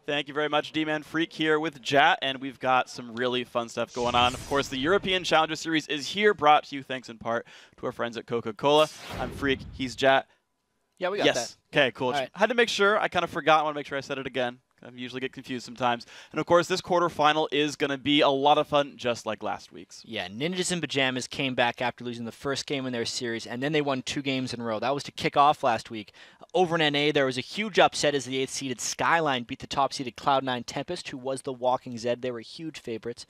Thank you very much, D-Man Freak here with Jat, and we've got some really fun stuff going on. Of course, the European Challenger Series is here, brought to you thanks in part to our friends at Coca-Cola. I'm Freak, he's Jat. Yeah, we got that. Okay, cool. Right. I had to make sure. I kind of forgot. I want to make sure I said it again. I usually get confused sometimes. And, of course, this quarterfinal is going to be a lot of fun, just like last week's. Yeah, Ninjas in Pajamas came back after losing the first game in their series, and then they won 2 games in a row. That was to kick off last week. Over in NA, there was a huge upset as the 8th-seeded Skyline beat the top-seeded Cloud9 Tempest, who was the Walking Zed. They were huge favorites.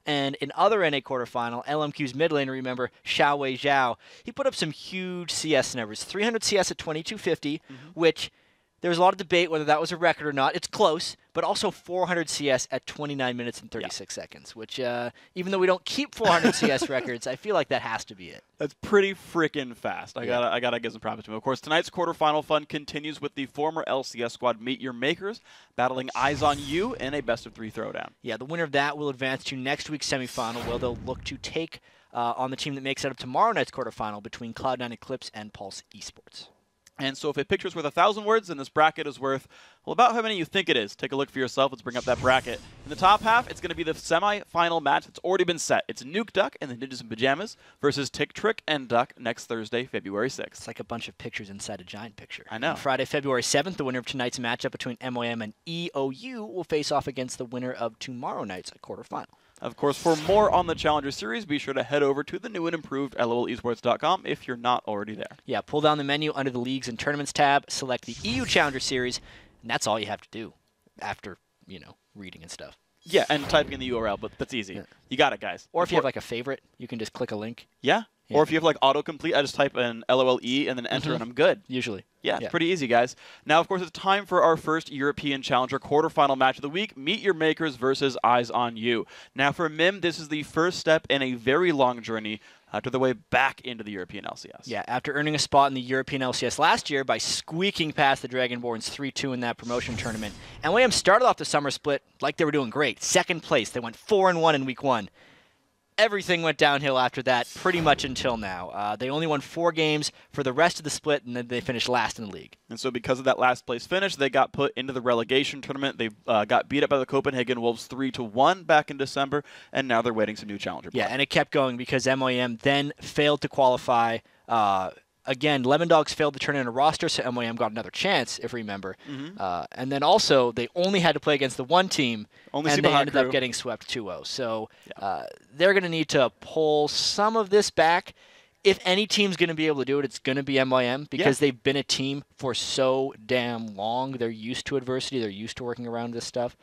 And in other NA quarterfinal, LMQ's mid laner, remember, Xiaowei Zhao, he put up some huge CS numbers. 300 CS at 2250, which there was a lot of debate whether that was a record or not. It's close, but also 400 CS at 29 minutes and 36 seconds, which even though we don't keep 400 CS records, I feel like that has to be it. That's pretty freaking fast. I gotta give some props to him. Of course, tonight's quarterfinal fun continues with the former LCS squad Meet Your Makers battling Eyes on You in a best-of-3 throwdown. Yeah, the winner of that will advance to next week's semifinal, where they'll look to take on the team that makes it up tomorrow night's quarterfinal between Cloud9 Eclipse and Pulse Esports. And so if a picture's worth 1,000 words, then this bracket is worth, well, about how many you think it is. Take a look for yourself. Let's bring up that bracket. In the top half, it's going to be the semi-final match that's already been set. It's Nuke Duck and the Ninjas in Pajamas versus Tick Trick and Duck next Thursday, February 6th. It's like a bunch of pictures inside a giant picture. I know. On Friday, February 7th, the winner of tonight's matchup between MYM and EOU will face off against the winner of tomorrow night's quarterfinal. Of course, for more on the Challenger Series, be sure to head over to the new and improved lolesports.com if you're not already there. Yeah, pull down the menu under the Leagues and Tournaments tab, select the EU Challenger Series, and that's all you have to do after, reading and stuff. Yeah, and typing in the URL, but that's easy. Yeah. You got it, guys. Or if you have like a favorite, you can just click a link. Yeah. Or if you have like autocomplete, I just type in LOLE and then enter and I'm good. Usually. Yeah, it's pretty easy, guys. Now, of course, it's time for our first European Challenger quarterfinal match of the week, Meet Your Makers versus Eyes on You. Now, for MYM, this is the first step in a very long journey to the way back into the European LCS. Yeah, after earning a spot in the European LCS last year by squeaking past the Dragonborns 3-2 in that promotion tournament, MYM started off the summer split like they were doing great. Second place. They went 4-1 in week 1. Everything went downhill after that, pretty much until now. They only won 4 games for the rest of the split, and then they finished last in the league. And so because of that last place finish, they got put into the relegation tournament. They got beat up by the Copenhagen Wolves 3-1 back in December, and now they're waiting some new challenger play. Yeah, and it kept going because MYM then failed to qualify. Again, Lemon Dogs failed to turn in a roster, so MYM got another chance, if you remember. And then also, they only had to play against the one team, and they ended up getting swept 2-0. So they're going to need to pull some of this back. If any team's going to be able to do it, it's going to be MYM because they've been a team for so damn long. They're used to adversity. They're used to working around this stuff.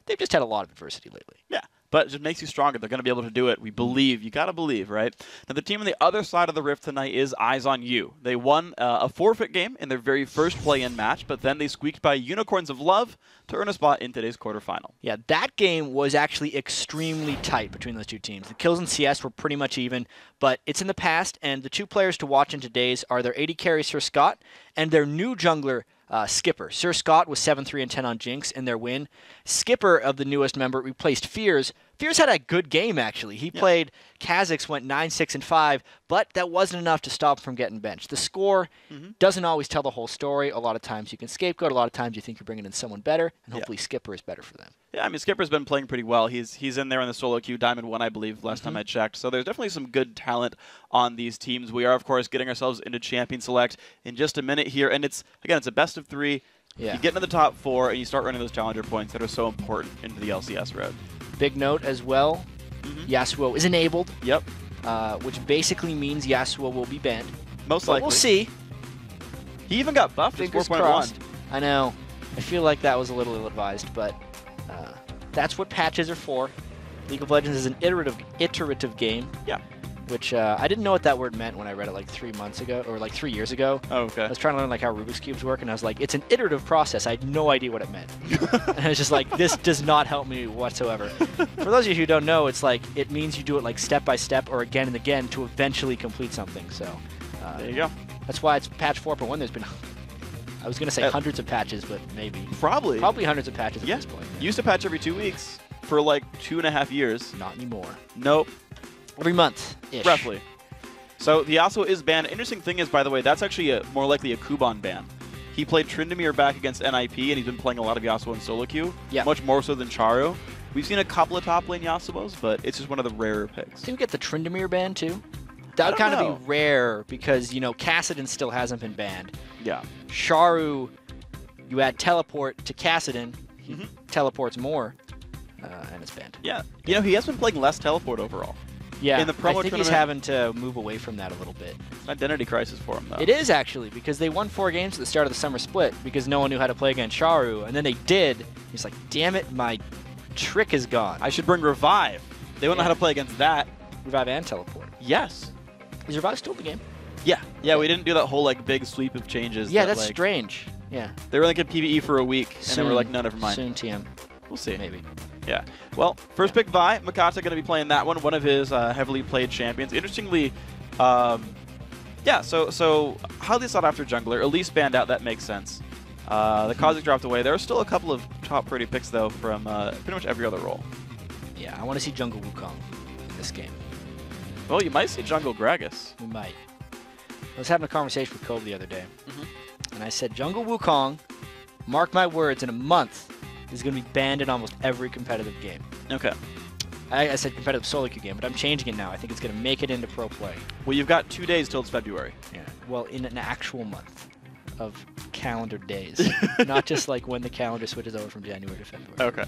They've just had a lot of adversity lately. Yeah. But it just makes you stronger. They're going to be able to do it. We believe. You got to believe, right? Now, the team on the other side of the rift tonight is Eyes on You. They won a forfeit game in their very first play-in match, but then they squeaked by Unicorns of Love to earn a spot in today's quarterfinal. Yeah, that game was actually extremely tight between those two teams. The kills in CS were pretty much even, but it's in the past, and the 2 players to watch in today's are their AD carry Sir Scott and their new jungler, Skipper. Sir Scott was 7-3 and 10 on Jinx in their win. Skipper, of the newest member, replaced Fears. Fears had a good game, actually. He played Kha'Zix, went 9-6 and 5, but that wasn't enough to stop him from getting benched. The score doesn't always tell the whole story. A lot of times you can scapegoat. A lot of times you think you're bringing in someone better, and hopefully Skipper is better for them. Yeah, I mean, Skipper's been playing pretty well. He's in there in the solo queue, Diamond 1, I believe, last time I checked. So there's definitely some good talent on these teams. We are, of course, getting ourselves into Champion Select in just a minute here. And it's a best of 3. Yeah. You get into the top 4, and you start running those challenger points that are so important into the LCS road. Big note as well, Yasuo is enabled. Yep. Which basically means Yasuo will be banned. Most likely. We'll see. He even got buffed to 4.1. I know. I feel like that was a little ill-advised, but that's what patches are for. League of Legends is an iterative game. Yeah. Which I didn't know what that word meant when I read it like 3 months ago, or like 3 years ago. Oh, okay. I was trying to learn like how Rubik's Cubes work, and I was like, it's an iterative process. I had no idea what it meant. And I was just like, this does not help me whatsoever. For those of you who don't know, it's like, it means you do it like step by step or again and again to eventually complete something. So there you go. That's why it's patch 4.1. There's been, I was going to say hundreds of patches, but maybe. Probably hundreds of patches at this point. Used to patch every 2 weeks for like 2.5 years. Not anymore. Nope. Every month-ish. Roughly. So the Yasuo is banned. Interesting thing is, by the way, that's actually more likely a Kuban ban. He played Tryndamere back against NIP, and he's been playing a lot of Yasuo and solo queue, much more so than Charu. We've seen a couple of top lane Yasuos, but it's just one of the rarer picks. Did we get the Tryndamere ban too? That would kind of be rare because, you know, Kassadin still hasn't been banned. Yeah. Charu, you add teleport to Kassadin, he teleports more, and it's banned. Yeah. You know, he has been playing less teleport overall. Yeah, in the promo I think he's having to move away from that a little bit. It's an identity crisis for him, though. It is, actually, because they won 4 games at the start of the summer split because no one knew how to play against Charu, and then they did. He's like, damn it, my trick is gone. I should bring Revive. They won't know how to play against that. Revive and teleport. Yes. Is Revive still in the game? Yeah. Yeah, we didn't do that whole like big sweep of changes. Yeah, that's strange. Yeah. They were like in PvE for a week, and then we're like, no, never mind. Soon TM. We'll see. Maybe. Yeah. Well, first pick Vi, Makata going to be playing that one of his heavily played champions. Interestingly, yeah, so highly sought after jungler, Elise banned out, that makes sense. The Kha'Zix dropped away. There are still a couple of top pretty picks, though, from pretty much every other role. Yeah, I want to see Jungle Wukong in this game. Well, you might see Jungle Gragas. We might. I was having a conversation with Kobe the other day, and I said, Jungle Wukong, mark my words, in a month, is going to be banned in almost every competitive game. Okay. I said competitive solo queue game, but I'm changing it now. I think it's going to make it into pro play. Well, you've got 2 days till it's February. Yeah. Well, in an actual month of calendar days, not just like when the calendar switches over from January to February. Okay.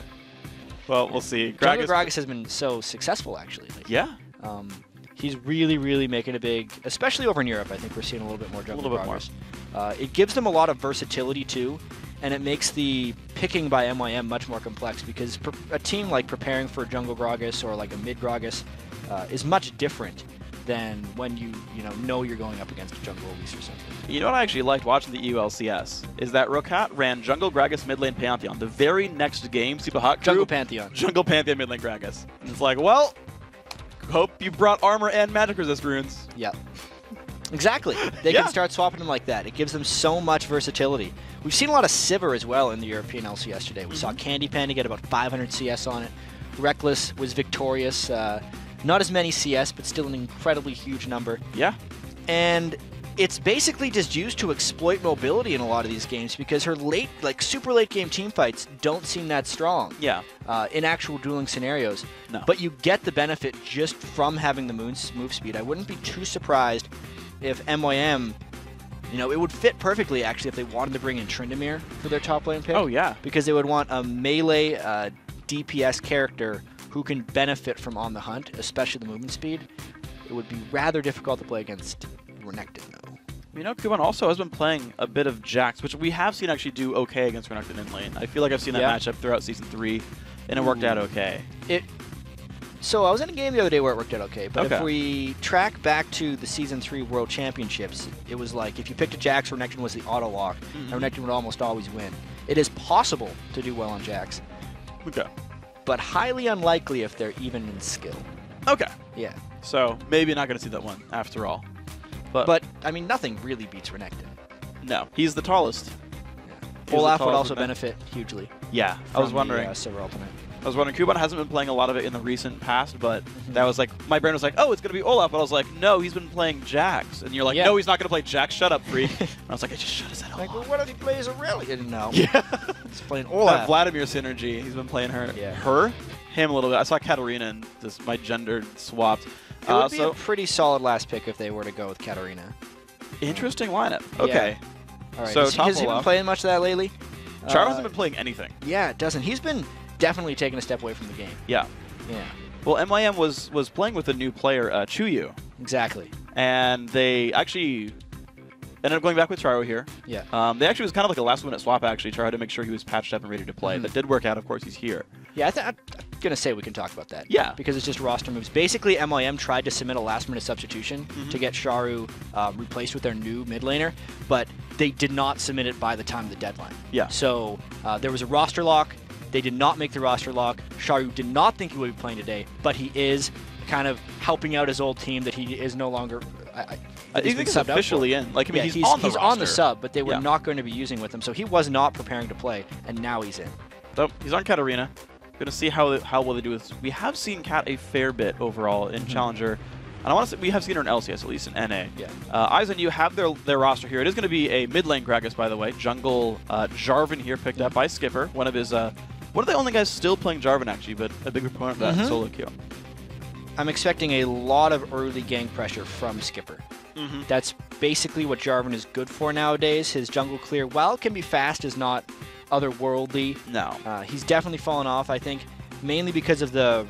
Well, we'll see. Jungle Gragas has been so successful, actually. Like, yeah. He's really, really making a big, especially over in Europe. I think we're seeing a little bit more Jungle Gragas. It gives them a lot of versatility too, and it makes the picking by MYM much more complex because a team like preparing for Jungle Gragas or like a mid Gragas is much different than when you know you're going up against a Jungle Elise or something. You know what I actually liked watching the EU CS is that Ro8 ran Jungle Gragas mid lane Pantheon. The very next game, Super Hot Crew, Jungle Pantheon mid lane Gragas. And it's like, well, hope you brought armor and magic resist runes. Yep. Exactly. They can start swapping them like that. It gives them so much versatility. We've seen a lot of Sivir as well in the European LCS today. We saw Candy Panda get about 500 CS on it. Reckless was victorious. Not as many CS, but still an incredibly huge number. Yeah. And it's basically just used to exploit mobility in a lot of these games because her super late game team fights don't seem that strong. Yeah. In actual dueling scenarios. No. But you get the benefit just from having the move speed. I wouldn't be too surprised if MYM, it would fit perfectly actually if they wanted to bring in Tryndamere for their top lane pick. Oh yeah. Because they would want a melee DPS character who can benefit from on the hunt, especially the movement speed. It would be rather difficult to play against Renekton though. You know, Kuban also has been playing a bit of Jax, which we have seen actually do okay against Renekton in lane. I feel like I've seen that matchup throughout Season 3, and it worked out okay. So I was in a game the other day where it worked out okay, but if we track back to the Season 3 World Championships, it was like if you picked a Jax, Renekton was the auto lock, and Renekton would almost always win. It is possible to do well on Jax. Okay. But highly unlikely if they're even in skill. Okay. Yeah. So maybe not going to see that one after all. But I mean, nothing really beats Renekton. No, he's the tallest. Yeah. Olaf would also benefit hugely. Yeah, I was wondering. Sivir ultimate. I was wondering, Kuban hasn't been playing a lot of it in the recent past, but that was like, my brain was like, oh, it's going to be Olaf. But I was like, no, he's been playing Jax. And you're like, no, he's not going to play Jax. Shut up, freak. And I was like, I just shut his head off. Like, well, what did he play as Aurelian now? Yeah. He's playing Olaf. That Vladimir synergy. He's been playing her. Yeah. Him a little bit. I saw Katarina and my gender swapped. It would be a pretty solid last pick if they were to go with Katarina. Interesting lineup. Okay. All right. So has he been playing much of that lately? Char hasn't been playing anything. Yeah, it doesn't. He's been definitely taking a step away from the game. Yeah. Yeah. Well, MYM was playing with a new player, Chuyu. Exactly. And they actually ended up going back with Charo here. Yeah. They actually was kind of like a last-minute swap, actually. Charo had to make sure he was patched up and ready to play. That did work out. Of course, he's here. Yeah, I'm going to say we can talk about that. Yeah. Because it's just roster moves. Basically, MYM tried to submit a last-minute substitution to get Charu replaced with their new mid laner, but they did not submit it by the time of the deadline. Yeah. So there was a roster lock. They did not make the roster lock. Charu did not think he would be playing today, but he is kind of helping out his old team that he is no longer... I think he's officially in. Like, I mean, he's on the roster. On the sub, but they were not going to be using with him, so he was not preparing to play, and now he's in. So he's on Katarina. Going to see how well they do with this. We have seen Kat a fair bit overall in Challenger. And I want to say we have seen her in LCS, at least in NA. Yeah. Eyes on You have their roster here. It is going to be a mid lane Gragas, by the way. Jungle Jarvan here picked up by Skipper. One of the only guys still playing Jarvan, actually, but a big proponent of that solo queue. I'm expecting a lot of early gank pressure from Skipper. That's basically what Jarvan is good for nowadays. His jungle clear, while it can be fast, is not otherworldly. No. He's definitely fallen off, I think, mainly because of the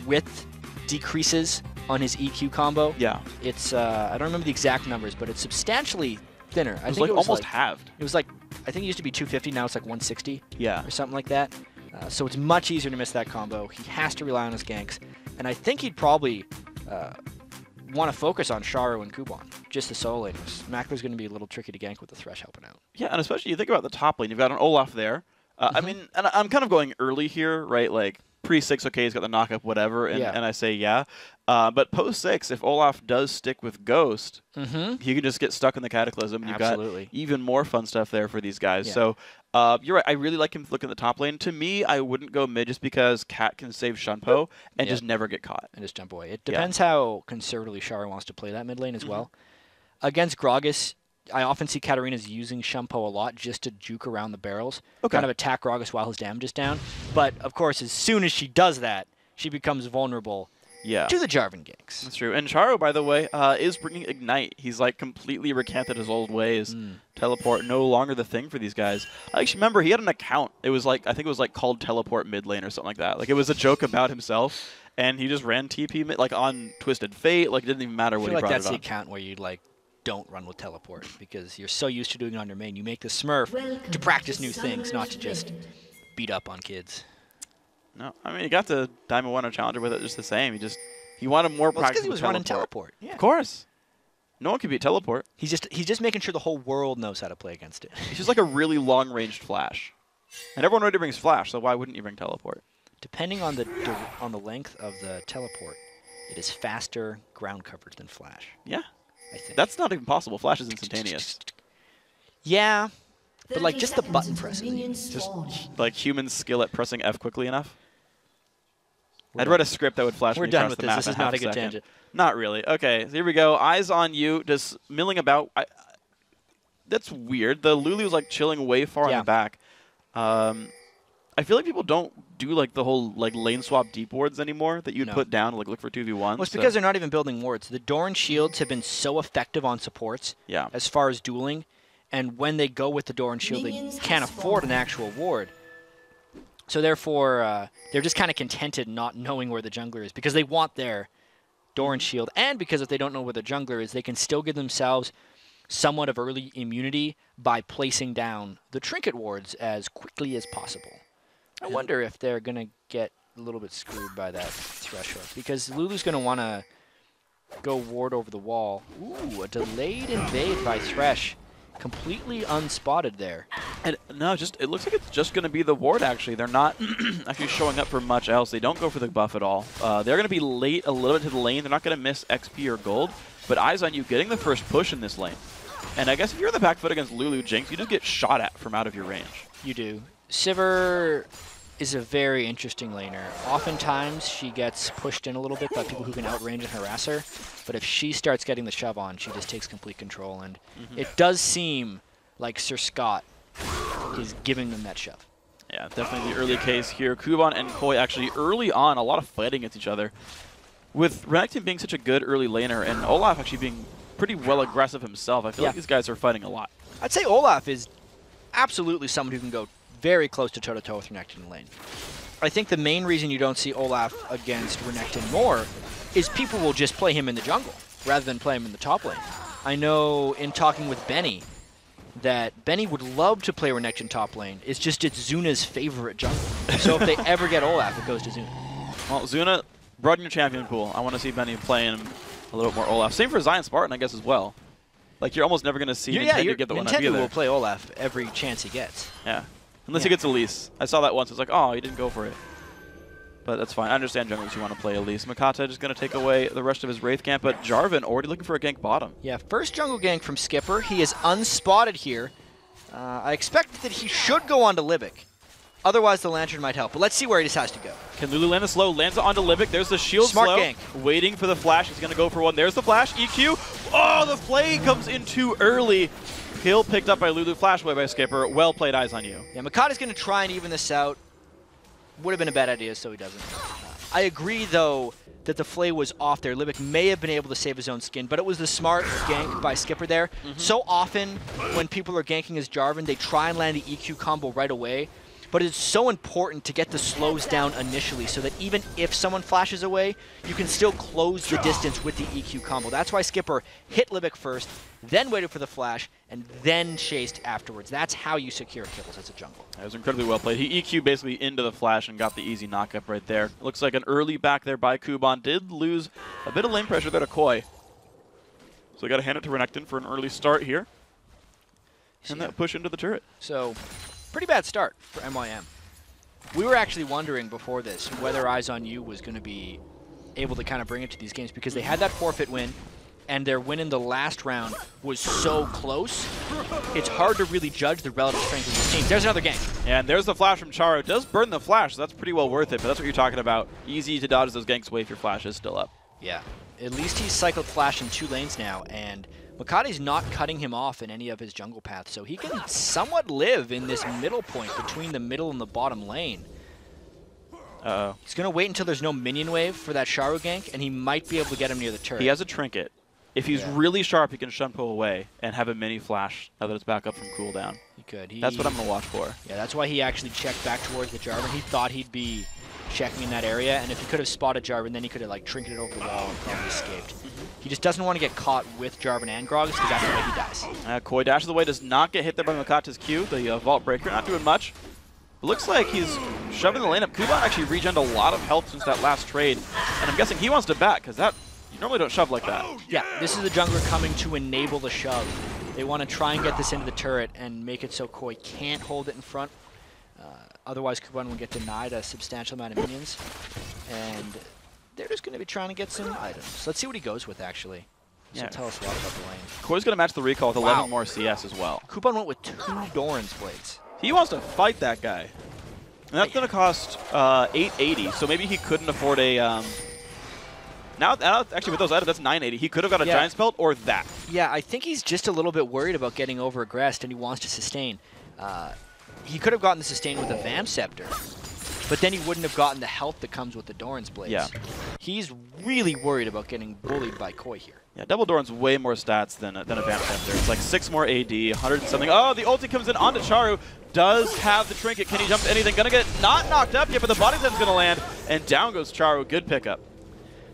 width decreases on his EQ combo. Yeah. It's, I don't remember the exact numbers, but it's substantially thinner. It was like almost halved. It was like, I think it used to be 250, now it's like 160. Yeah. Or something like that. So it's much easier to miss that combo. He has to rely on his ganks. And I think he'd probably want to focus on Sharo and Kuban, just the solo laners. Mackler's going to be a little tricky to gank with the Thresh helping out. Yeah, and especially you think about the top lane. You've got an Olaf there. I mean, and I'm kind of going early here, right? Like, pre-6, okay, he's got the knock-up, whatever, and I say yeah. But post-6, if Olaf does stick with Ghost, he can just get stuck in the Cataclysm. And you've got even more fun stuff there for these guys. Yeah. So you're right. I really like him looking at the top lane. To me, I wouldn't go mid just because Cat can save Shunpo and just never get caught. And just jump away. It depends how conservatively Sharo wants to play that mid lane as well. Against Gragas, I often see Katarina's using Shunpo a lot just to juke around the barrels, kind of attack Gragas while his damage is down. But, of course, as soon as she does that, she becomes vulnerable to the Jarvan ganks. That's true. And Charo, by the way, is bringing Ignite. He's, like, completely recanted his old ways. Teleport, no longer the thing for these guys. I actually remember he had an account. It was, like, I think it was, like, called Teleport Mid Lane or something like that. Like, it was a joke about himself, and he just ran TP, like, on Twisted Fate. Like, it didn't even matter what he brought it on. I feel like that's the account where you'd, like, don't run with teleport because you're so used to doing it on your main. You make the Smurf to practice new things, not to just beat up on kids. No, I mean, he got the Diamond 1 Challenger with it just the same. He wanted more practice because he was running teleport. Yeah. Of course. No one can beat teleport. He's just making sure the whole world knows how to play against it. He's just like a really long-ranged Flash. And everyone already brings Flash, so why wouldn't you bring teleport? Depending on the length of the teleport, it is faster ground coverage than Flash. Yeah. I think. That's not even possible. Flash is instantaneous. Yeah, but like just the button pressing. Just like human skill at pressing F quickly enough. I'd read a script that would flash me across the map. This is not a good tangent. Not really. Okay, so here we go. Eyes on You, just milling about. That's weird. The Lulu's like chilling way far in the back. I feel like people don't do like the whole like lane swap deep wards anymore that you'd put down to like look for 2v1. Well, it's because they're not even building wards. The Doran shields have been so effective on supports as far as dueling, and when they go with the Doran shield, they can't afford an actual ward. So therefore, they're just kind of contented not knowing where the jungler is because they want their Doran shield, and because if they don't know where the jungler is, they can still give themselves somewhat of early immunity by placing down the trinket wards as quickly as possible. I wonder if they're going to get a little bit screwed by that threshold, because Lulu's going to want to go ward over the wall. Ooh, a delayed invade by Thresh. Completely unspotted there. And no, it looks like it's just going to be the ward, actually. They're not actually showing up for much else. They don't go for the buff at all. They're going to be late a little bit to the lane. They're not going to miss XP or gold, but Eyes on You getting the first push in this lane. And I guess if you're in the back foot against Lulu Jinx, you just get shot at from out of your range. You do. Sivir is a very interesting laner. Oftentimes, she gets pushed in a little bit by people who can outrange and harass her. But if she starts getting the shove on, she just takes complete control. And it does seem like Sir Scott is giving them that shove. Yeah, definitely the early case here. Kuban and Koi actually early on, a lot of fighting against each other. With Renekton being such a good early laner and Olaf actually being pretty well aggressive himself, I feel like these guys are fighting a lot. I'd say Olaf is absolutely someone who can go very close to toe-to-toe with Renekton in the lane. I think the main reason you don't see Olaf against Renekton more is people will just play him in the jungle rather than play him in the top lane. I know in talking with Benny that Benny would love to play Renekton top lane. It's just it's Zuna's favorite jungle. So if they ever get Olaf, it goes to Zuna. Well, Zuna, broaden your champion pool. I want to see Benny playing a little bit more Olaf. Same for Zion Spartan, I guess, as well. Like, you're almost never going to see Nintendo get the one up either. Nintendo will play Olaf every chance he gets. Yeah. Unless he gets Elise. I saw that once. It's like, oh, he didn't go for it. But that's fine. I understand junglers who want to play Elise. Makata just going to take away the rest of his Wraith camp, but Jarvan already looking for a gank bottom. Yeah, first jungle gank from Skipper. He is unspotted here. I expect that he should go on to Libic. Otherwise, the Lantern might help. But let's see where he decides to go. Can Lulu land the slow? Lands it onto Limbic. There's the shield Smart slow. gank. Waiting for the flash. He's going to go for one. There's the flash. EQ. Oh, the play comes in too early. Kill picked up by Lulu. Flash away by Skipper. Well played. Eyes on you. Yeah, Makata's going to try and even this out. Would have been a bad idea, so he doesn't. I agree, though, that the flay was off there. Libic may have been able to save his own skin, but it was the smart gank by Skipper there. So often, when people are ganking as Jarvan, they try and land the EQ combo right away. But it's so important to get the slows down initially so that even if someone flashes away, you can still close the distance with the EQ combo. That's why Skipper hit Libic first, then waited for the flash, and then chased afterwards. That's how you secure kills as a jungle. That was incredibly well played. He EQ'd basically into the flash and got the easy knockup right there. Looks like an early back there by Kuban. Did lose a bit of lane pressure there to Koi. So we got to hand it to Renekton for an early start here. And that push into the turret. So, pretty bad start for MYM. We were actually wondering before this whether Eyes on You was going to be able to kind of bring it to these games because they had that forfeit win, and their win in the last round was so close. It's hard to really judge the relative strength of these teams. There's another gank. And there's the flash from Charo. Does burn the flash, so that's pretty well worth it, but that's what you're talking about. Easy to dodge those ganks away if your flash is still up. Yeah. At least he's cycled flash in 2 lanes now, and Makati's not cutting him off in any of his jungle paths, so he can somewhat live in this middle point between the middle and the bottom lane. Uh-oh. He's going to wait until there's no minion wave for that Charo gank, and he might be able to get him near the turret. He has a trinket. If he's really sharp, he can Shunpo away and have a mini flash now that it's back up from cooldown. He could. That's what I'm going to watch for. Yeah, that's why he actually checked back towards the Jarvan. He thought he'd be checking in that area, and if he could have spotted Jarvan, then he could have like trinketed over the wall and probably escaped. He just doesn't want to get caught with Jarvan and Groggs because that's the way he dies. Koi dashes away, does not get hit there by Makata's Q, the Vault Breaker, not doing much. It looks like he's shoving the lane up. Kuban actually regened a lot of health since that last trade, and I'm guessing he wants to back because that you normally don't shove like that. Yeah, this is the jungler coming to enable the shove. They want to try and get this into the turret and make it so Koi can't hold it in front. Otherwise, Kuban will get denied a substantial amount of minions. And they're just going to be trying to get some items. Let's see what he goes with, actually. This will tell us a lot about the lane. Koi's going to match the recall with 11 more CS as well. Kuban went with 2 Doran's blades. He wants to fight that guy. And that's going to cost 880, so maybe he couldn't afford a... Now, actually, with those items, that's 980. He could have got a Giant's Belt or that. Yeah, I think he's just a little bit worried about getting over-aggressed, and he wants to sustain. He could have gotten the sustain with a Vamp Scepter, but then he wouldn't have gotten the health that comes with the Doran's Blades. Yeah. He's really worried about getting bullied by Koi here. Yeah, Double Doran's way more stats than a Vamp Scepter. It's like 6 more AD, 100 and something. Oh, the ulti comes in onto Charo. Does have the trinket. Can he jump to anything? Gonna get not knocked up yet, but the body zen's gonna land, and down goes Charo. Good pickup.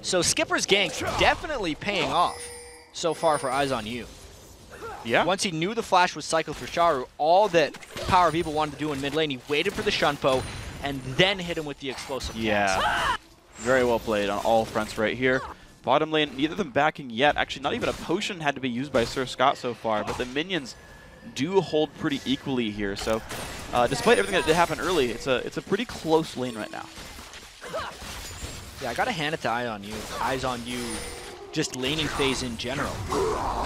So Skipper's ganks definitely paying off so far for Eyes on You. Yeah. Once he knew the flash was cycled for Charo, all that Power of Evil wanted to do in mid lane, he waited for the Shunpo and then hit him with the explosive cast. Very well played on all fronts right here. Bottom lane, neither of them backing yet. Actually, not even a potion had to be used by Sir Scott so far, but the minions do hold pretty equally here. So, despite everything that did happen early, it's a pretty close lane right now. Yeah, I gotta hand it to Eyes on You, just laning phase in general.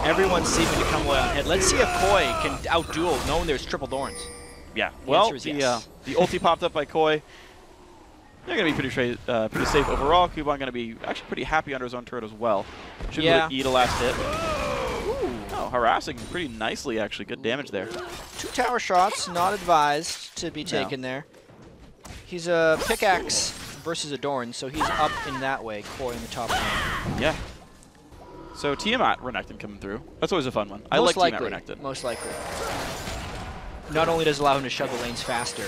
Everyone's seeming to come away on head. Let's see if Koi can outduel knowing there's triple Dorans. Yeah, The well, answer is yes. the ulti popped up by Koi. They're going to be pretty safe overall. Kuban going to be actually pretty happy under his own turret as well. Should be able to eat a last hit. Oh, harassing pretty nicely, actually. Good damage there. 2 tower shots, not advised to be taken there. He's a pickaxe versus a Doran, so he's up in that way. Koi in the top lane. Yeah. So Tiamat Renekton coming through. That's always a fun one. I like Tiamat Renekton. Most likely. Not only does it allow him to shove the lanes faster,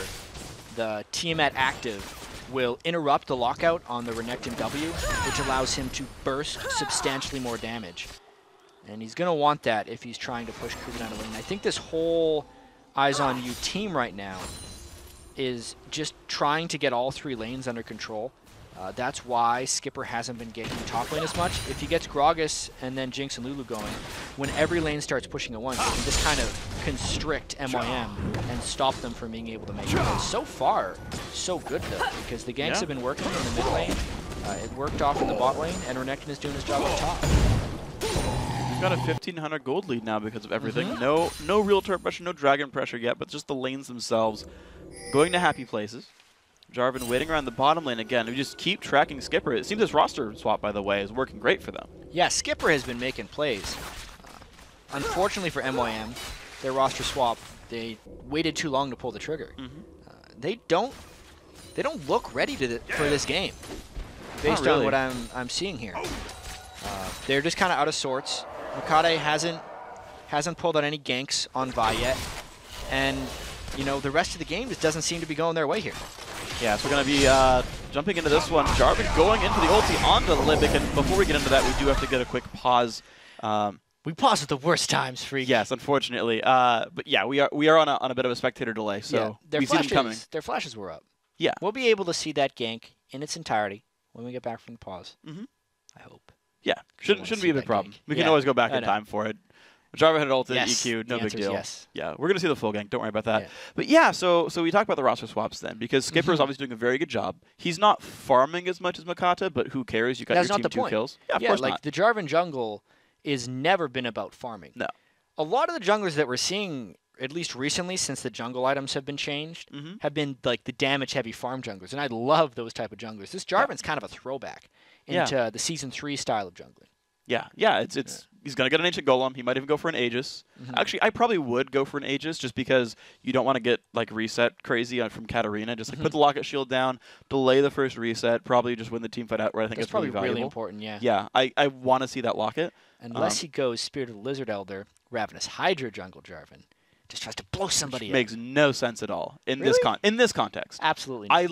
the Tiamat active will interrupt the lockout on the Renekton W, which allows him to burst substantially more damage. And he's going to want that if he's trying to push Kuban out of lane. I think this whole Eyes on You team right now is just trying to get all 3 lanes under control. That's why Skipper hasn't been getting top lane as much. If he gets Groggus and then Jinx and Lulu going, when every lane starts pushing at once, he can just kind of constrict MYM and stop them from being able to make it. And so far, so good though, because the ganks have been working in the mid lane. It worked off in the bot lane, and Renekton is doing his job at top. We've got a 1,500 gold lead now because of everything. No real turret pressure, no dragon pressure yet, but just the lanes themselves going to happy places. Jarvan waiting around the bottom lane again. We just keep tracking Skipper. It seems this roster swap, by the way, is working great for them. Yeah, Skipper has been making plays. Unfortunately for MYM, their roster swap, they waited too long to pull the trigger. They don't look ready for this game, based on what I'm seeing here. They're just kind of out of sorts. Makade hasn't pulled out any ganks on Vi yet, and the rest of the game just doesn't seem to be going their way here. Yeah, so we're going to be jumping into this one. Jarvan going into the ulti onto Libic, and before we get into that, we do have to get a quick pause. We pause at the worst times, Freak. Yes, unfortunately. But yeah, we are on a bit of a spectator delay, so we see them coming. Their flashes were up. Yeah. We'll be able to see that gank in its entirety when we get back from the pause. I hope. Yeah, shouldn't be a big problem. We can always go back in time for it. Jarvan had ulti, EQ, no big deal. Yes. Yeah, we're going to see the full gank. Don't worry about that. Yeah. But yeah, so we talk about the roster swaps then, because Skipper's obviously doing a very good job. He's not farming as much as Makata, but who cares? You got your team 2 kills. Yeah, of course like not. the Jarvan jungle is never been about farming. No. A lot of the junglers that we're seeing, at least recently, since the jungle items have been changed, have been like the damage-heavy farm junglers, and I love those type of junglers. This Jarvan's kind of a throwback into the Season 3 style of jungling. Yeah, he's going to get an Ancient Golem. He might even go for an Aegis. Actually, I probably would go for an Aegis just because you don't want to get like reset crazy from Katarina. Just like put the Locket Shield down, delay the first reset, probably just win the team fight out where I think it's probably really valuable. Really important, yeah. Yeah, I want to see that Locket. Unless he goes Spirit of the Lizard Elder, Ravenous Hydra jungle Jarvan. Just tries to blow somebody up. Makes no sense at all in this context. Absolutely not. I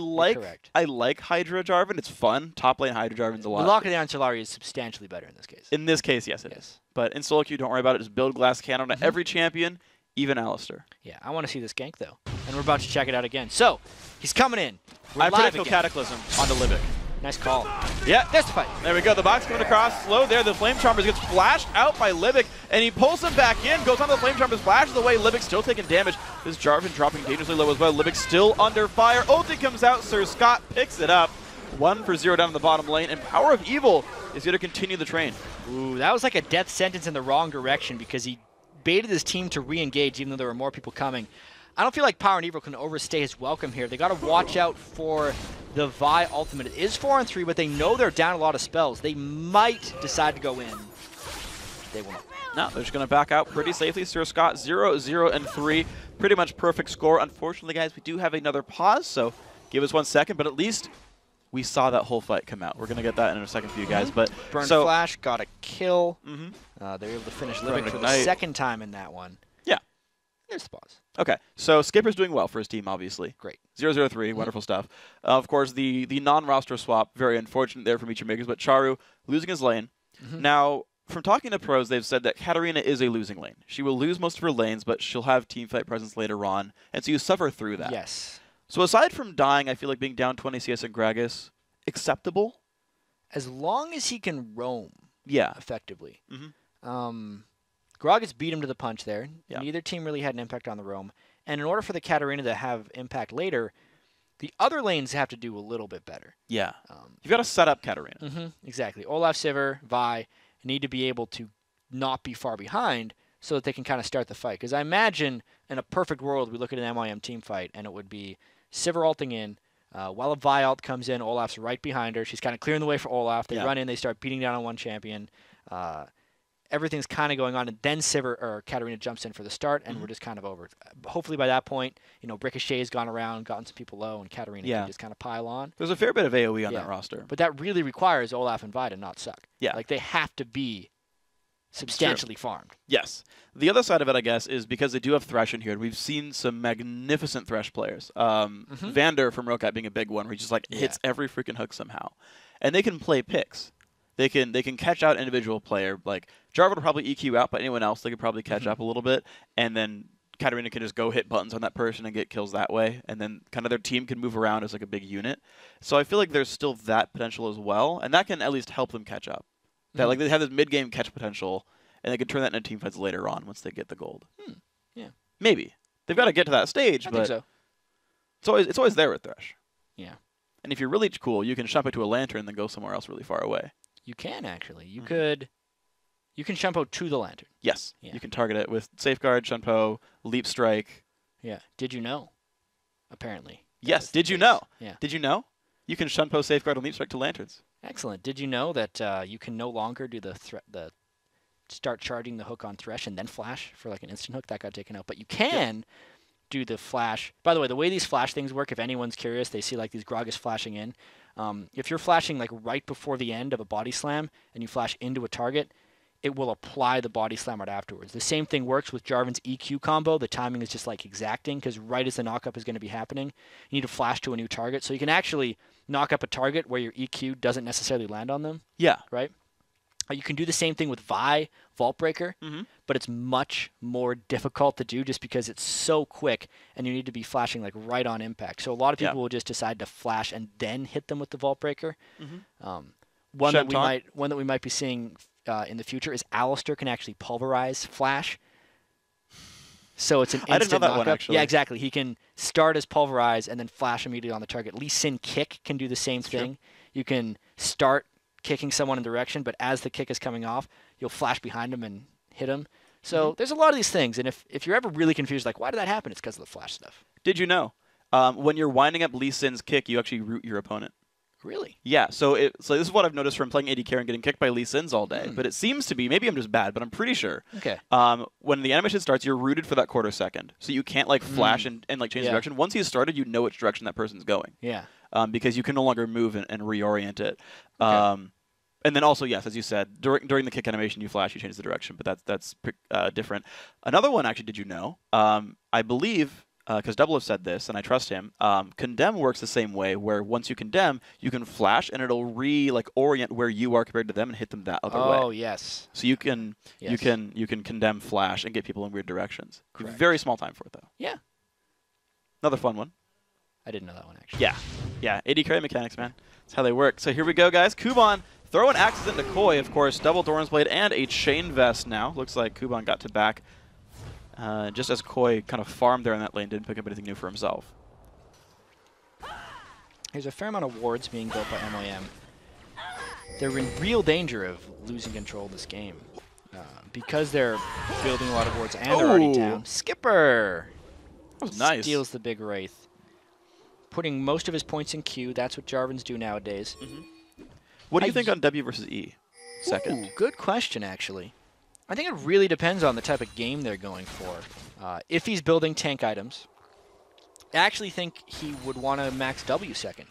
like Hydra Jarvan. It's fun. Top lane Hydra Jarvan's a lot. The Locket Down Solari is substantially better in this case. In this case, yes, it is. But in solo queue, don't worry about it. Just build Glass Cannon on every champion, even Alistair. Yeah, I want to see this gank though, and we're about to check it out again. So he's coming in. I predict no Cataclysm onto Libic. Nice call. Yeah. There's the fight. There we go. The box coming across slow there. The Flame Charmers gets flashed out by Libic, and he pulls him back in, goes onto the Flame Charmers, flashes away. Libic still taking damage. This Jarvan dropping dangerously low as well. Libic still under fire. Ulti comes out. Sir Scott picks it up. 1-for-0 down in the bottom lane, and Power of Evil is going to continue the train. Ooh, that was like a death sentence in the wrong direction because he baited his team to re-engage even though there were more people coming. I don't feel like Power and Evil can overstay his welcome here. They got to watch out for the Vi ultimate. It is 4-on-3, but they know they're down a lot of spells. They might decide to go in. They won't. No, they're just going to back out pretty safely. Sir Scott 0-0-3. Pretty much perfect score. Unfortunately, guys, we do have another pause, so give us 1 second, but at least we saw that whole fight come out. We're going to get that in a second for you guys. But Burn Flash, got a kill. They're able to finish Libic for the second time in that one. Yeah. There's the pause. Okay, so Skipper's doing well for his team, obviously. Great. 0-0-3, wonderful stuff. Of course, the non-roster swap, very unfortunate there for Meteor Makers, but Charu losing his lane. Now, from talking to pros, they've said that Katarina is a losing lane. She will lose most of her lanes, but she'll have teamfight presence later on, and so you suffer through that. Yes. So aside from dying, I feel like being down 20 CS and Gragas, acceptable? As long as he can roam effectively. Gragas beat him to the punch there. Yeah. Neither team really had an impact on the roam. And in order for the Katarina to have impact later, the other lanes have to do a little bit better. Yeah. You've got to set up Katarina. Exactly. Olaf, Sivir, Vi need to be able to not be far behind so that they can kind of start the fight. Because I imagine in a perfect world, we look at an MYM team fight, and it would be Sivir ulting in. While a Vi ult comes in, Olaf's right behind her. She's kind of clearing the way for Olaf. They run in, they start beating down on one champion. Everything's kind of going on, and then Sivir or Katarina jumps in for the start, and we're just kind of over. Hopefully by that point, Ricochet's gone around, gotten some people low, and Katarina can just kind of pile on. There's a fair bit of AoE on that roster. But that really requires Olaf and Vi to not suck. Yeah. Like, they have to be substantially farmed. Yes. The other side of it, I guess, is because they do have Thresh in here, and we've seen some magnificent Thresh players. Vander from Ro8 being a big one, where he just hits every freaking hook somehow. And they can play picks. They can catch out individual player. Like, Jarvan will probably EQ out, but anyone else they could probably catch up a little bit. And then Katarina can just go hit buttons on that person and get kills that way. And then kind of their team can move around as like a big unit. So I feel like there's still that potential as well. And that can at least help them catch up. That like they have this mid-game catch potential, and they can turn that into team fights later on once they get the gold. Yeah. Maybe. They've got to get to that stage, I but think so. it's always there with Thresh. Yeah. And if you're really cool, you can jump into a lantern and then go somewhere else really far away. You can, actually. You could... You can Shunpo to the lantern. Yes. Yeah. You can target it with Safeguard, Shunpo, Leap Strike. Yeah. Did you know? apparently. Yes. Did you know? Yeah. Did you know? You can shun post safeguard and leap strike to lanterns. Excellent. Did you know that you can no longer do the start charging the hook on Thresh and then flash for like an instant hook? That got taken out. But you can do the flash. By the way, the way these flash things work, if anyone's curious, they see like these Gragas flashing in. If you're flashing like right before the end of a body slam and you flash into a target, it will apply the body slam right afterwards. The same thing works with Jarvan's EQ combo. The timing is just like exacting because right as the knockup is going to be happening, you need to flash to a new target. So you can actually knock up a target where your EQ doesn't necessarily land on them. Yeah. Right? You can do the same thing with Vault Breaker, but it's much more difficult to do just because it's so quick and you need to be flashing like right on impact. So a lot of people will just decide to flash and then hit them with the Vault Breaker. One that we might be seeing in the future is Alistair can actually pulverize flash. So it's an instant I didn't know that knockup. one, actually. Yeah, exactly. He can start as pulverize and then flash immediately on the target. Lee Sin kick can do the same thing. You can start kicking someone in direction, but as the kick is coming off, you'll flash behind him and hit him. So there's a lot of these things, and if you're ever really confused, like, why did that happen? It's because of the flash stuff. Did you know? When you're winding up Lee Sin's kick, you actually root your opponent. Really? Yeah, so this is what I've noticed from playing AD carry and getting kicked by Lee Sins all day. But it seems to be, maybe I'm just bad, but I'm pretty sure. Okay. When the animation starts, you're rooted for that quarter second. So you can't like flash and like change direction. Once he's started, you know which direction that person's going. Yeah. Because you can no longer move and reorient it. Okay. And then also, yes, as you said, during the kick animation, you flash, you change the direction, but that's different. Another one, actually, did you know? I believe, because Double have said this, and I trust him, condemn works the same way, where once you condemn, you can flash, and it'll orient where you are compared to them and hit them that other way. Oh, yes. So you can condemn flash and get people in weird directions. Correct. Very small time for it, though. Yeah. Another fun one. I didn't know that one, actually. Yeah. AD carry mechanics, man. That's how they work. So here we go, guys. Kuban throwing axes into Koi, of course. Double Doran's Blade and a Chain Vest now. Looks like Kuban got to back just as Koi kind of farmed there in that lane, didn't pick up anything new for himself. There's a fair amount of wards being built by MYM. They're in real danger of losing control of this game. Because they're building a lot of wards and they're already down. Skipper! That was nice. Steals the big Wraith. Putting most of his points in Q. That's what Jarvans do nowadays. What do you think on W versus E? Second. Ooh, good question, actually. I think it really depends on the type of game they're going for. If he's building tank items, I actually think he would want to max W second.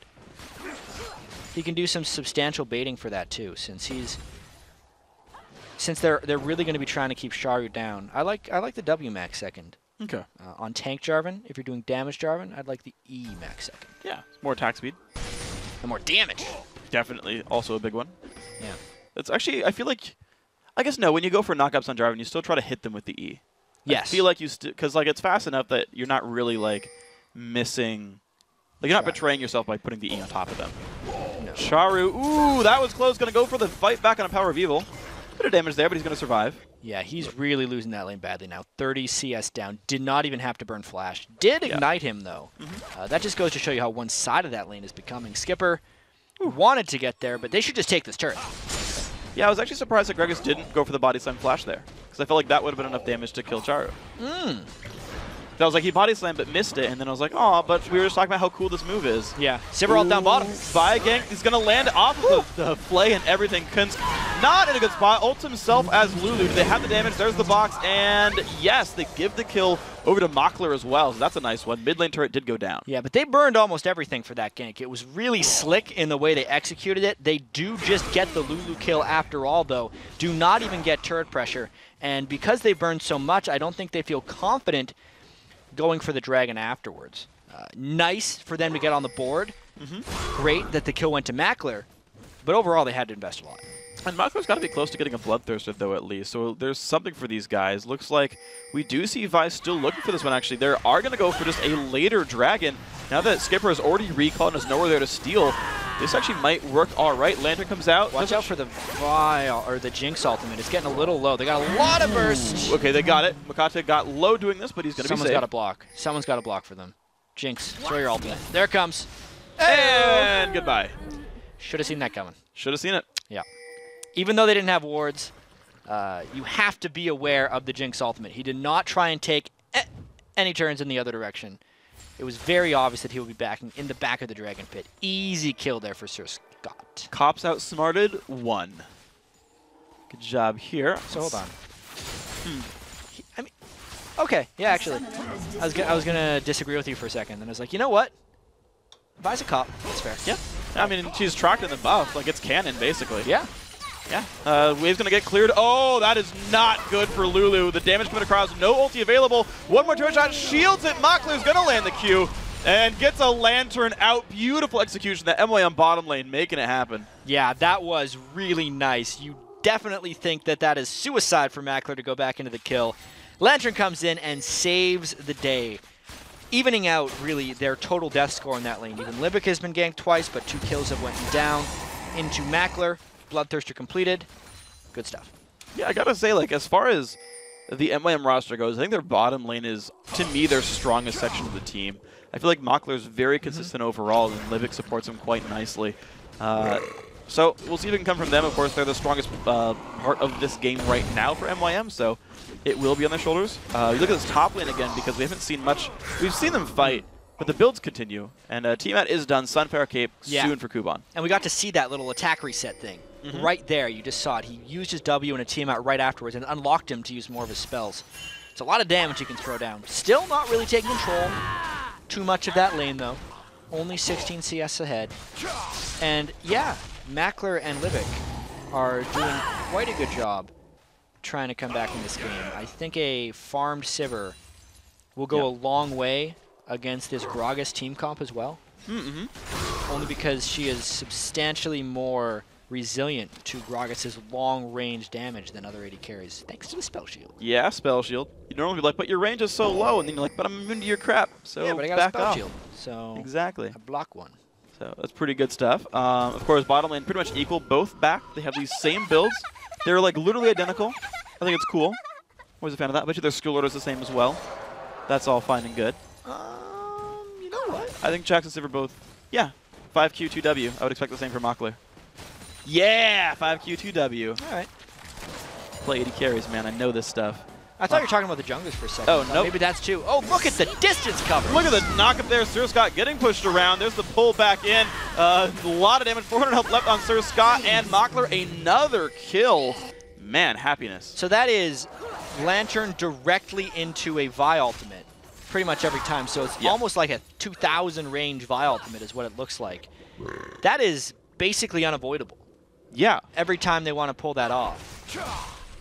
He can do some substantial baiting for that too, since they're really going to be trying to keep Sharu down. I like the W max second. Okay. On tank Jarvan, if you're doing damage Jarvan, I'd like the E max second. Yeah, more attack speed. And more damage. Definitely also a big one. Yeah. It's actually, I feel like, I guess no, when you go for knockups on Jarvan, you still try to hit them with the E. Yes. I feel like you because like it's fast enough that you're not really like missing, like you're not betraying yourself by putting the E on top of them. No. Sharu, ooh, that was close. Gonna go for the fight back on a Power of Evil. Bit of damage there, but he's gonna survive. Yeah, he's really losing that lane badly now. 30 CS down. Did not even have to burn Flash. Did ignite him, though. That just goes to show you how one-sided that lane is becoming. Skipper wanted to get there, but they should just take this turret. Yeah, I was actually surprised that Gregus didn't go for the body slam flash there, because I felt like that would have been enough damage to kill Charu. I was like, he body slammed but missed it, and then I was like, oh, but we were just talking about how cool this move is. Yeah, Siberalt down bottom. Spy gank, he's going to land off of the flay and everything. Kunsk not in a good spot, ults himself as Lulu. They have the damage, there's the box, and yes, they give the kill over to Mockler as well, so that's a nice one. Mid lane turret did go down. Yeah, but they burned almost everything for that gank. It was really slick in the way they executed it. They do just get the Lulu kill after all, though. Do not even get turret pressure, and because they burned so much, I don't think they feel confident going for the dragon afterwards. Nice for them to get on the board. Great that the kill went to Mackler, but overall they had to invest a lot. And Mackler's got to be close to getting a Bloodthirster, though, at least. So there's something for these guys. Looks like we do see Vi still looking for this one, actually. They are going to go for just a later dragon. Now that Skipper has already recalled and has nowhere there to steal, this actually might work all right. Lantern comes out. Watch out for the Vi, or the Jinx ultimate. It's getting a little low. They got a lot of burst. Okay, they got it. Makata got low doing this, but he's going to be safe. Someone's got to block. Someone's got to block for them. Jinx, throw your ultimate. There it comes. And goodbye. Should have seen that coming. Should have seen it. Yeah. Even though they didn't have wards, you have to be aware of the Jinx ultimate. He did not try and take any turns in the other direction. it was very obvious that he would be backing in the back of the Dragon Pit. Easy kill there for Sir Scott. Cops outsmarted 1. Good job here. So hold on. I mean, okay, yeah, actually, I was gonna disagree with you for a second, and I was like, you know what? Buys a cop. That's fair. Yeah. I mean, she's tracked in the buff. Like, it's canon, basically. Yeah. Yeah. Wave's going to get cleared. Oh, that is not good for Lulu. The damage coming across. No ulti available. One more turret shot. Shields it. Mockler's going to land the Q and gets a lantern out. Beautiful execution. The MYM bottom lane making it happen. Yeah, that was really nice. You definitely think that that is suicide for Mackler to go back into the kill. Lantern comes in and saves the day, evening out, really, their total death score in that lane. Even Libic has been ganked twice, but 2 kills have went down into Mackler. Bloodthirster completed. Good stuff. Yeah, I gotta say, like, as far as the MYM roster goes, I think their bottom lane is, to me, their strongest section of the team. I feel like Mockler's very consistent overall, and Libic supports him quite nicely. So we'll see if it can come from them. Of course, they're the strongest part of this game right now for MYM, so it will be on their shoulders. You look at this top lane again, because we haven't seen much. We've seen them fight, but the builds continue. And T-Mat is done. Sunfire Cape soon for Kuban. And we got to see that little attack reset thing. Right there, you just saw it. He used his W and a T-Mat right afterwards and unlocked him to use more of his spells. It's a lot of damage he can throw down. Still not really taking control too much of that lane, though. Only 16 CS ahead. And yeah, Mackler and Libic are doing quite a good job trying to come back in this game. I think a farmed Sivir will go a long way against this Gragas team comp as well. Only because she is substantially more resilient to Gragas' long-range damage than other AD carries, thanks to the Spell Shield. Yeah, Spell Shield. You normally be like, but your range is so low, and then you're like, but I'm immune to your crap, so yeah, but I got back a Spell off. Shield, so exactly. I block one. So that's pretty good stuff. Of course, bottom lane pretty much equal, both back. They have these same builds. They're like literally identical. I think it's cool. Always a fan of that. I bet you their skill order is the same as well. That's all fine and good. You know what? I think Jax and Sivir both, 5Q, 2W. I would expect the same for Mockler. Yeah, 5Q, 2W. All right. Play 80 carries, man. I know this stuff. I thought you were talking about the junglers for a second. Oh, no. Maybe that's too. Oh, look at the distance cover. Look at the knock up there. Sir Scott getting pushed around. There's the pull back in. A lot of damage. 400 health left on Sir Scott and Mockler. Another kill. Man, happiness. So that is Lantern directly into a Vi ultimate pretty much every time. So it's almost like a 2,000 range Vi ultimate is what it looks like. That is basically unavoidable. Yeah. Every time they want to pull that off.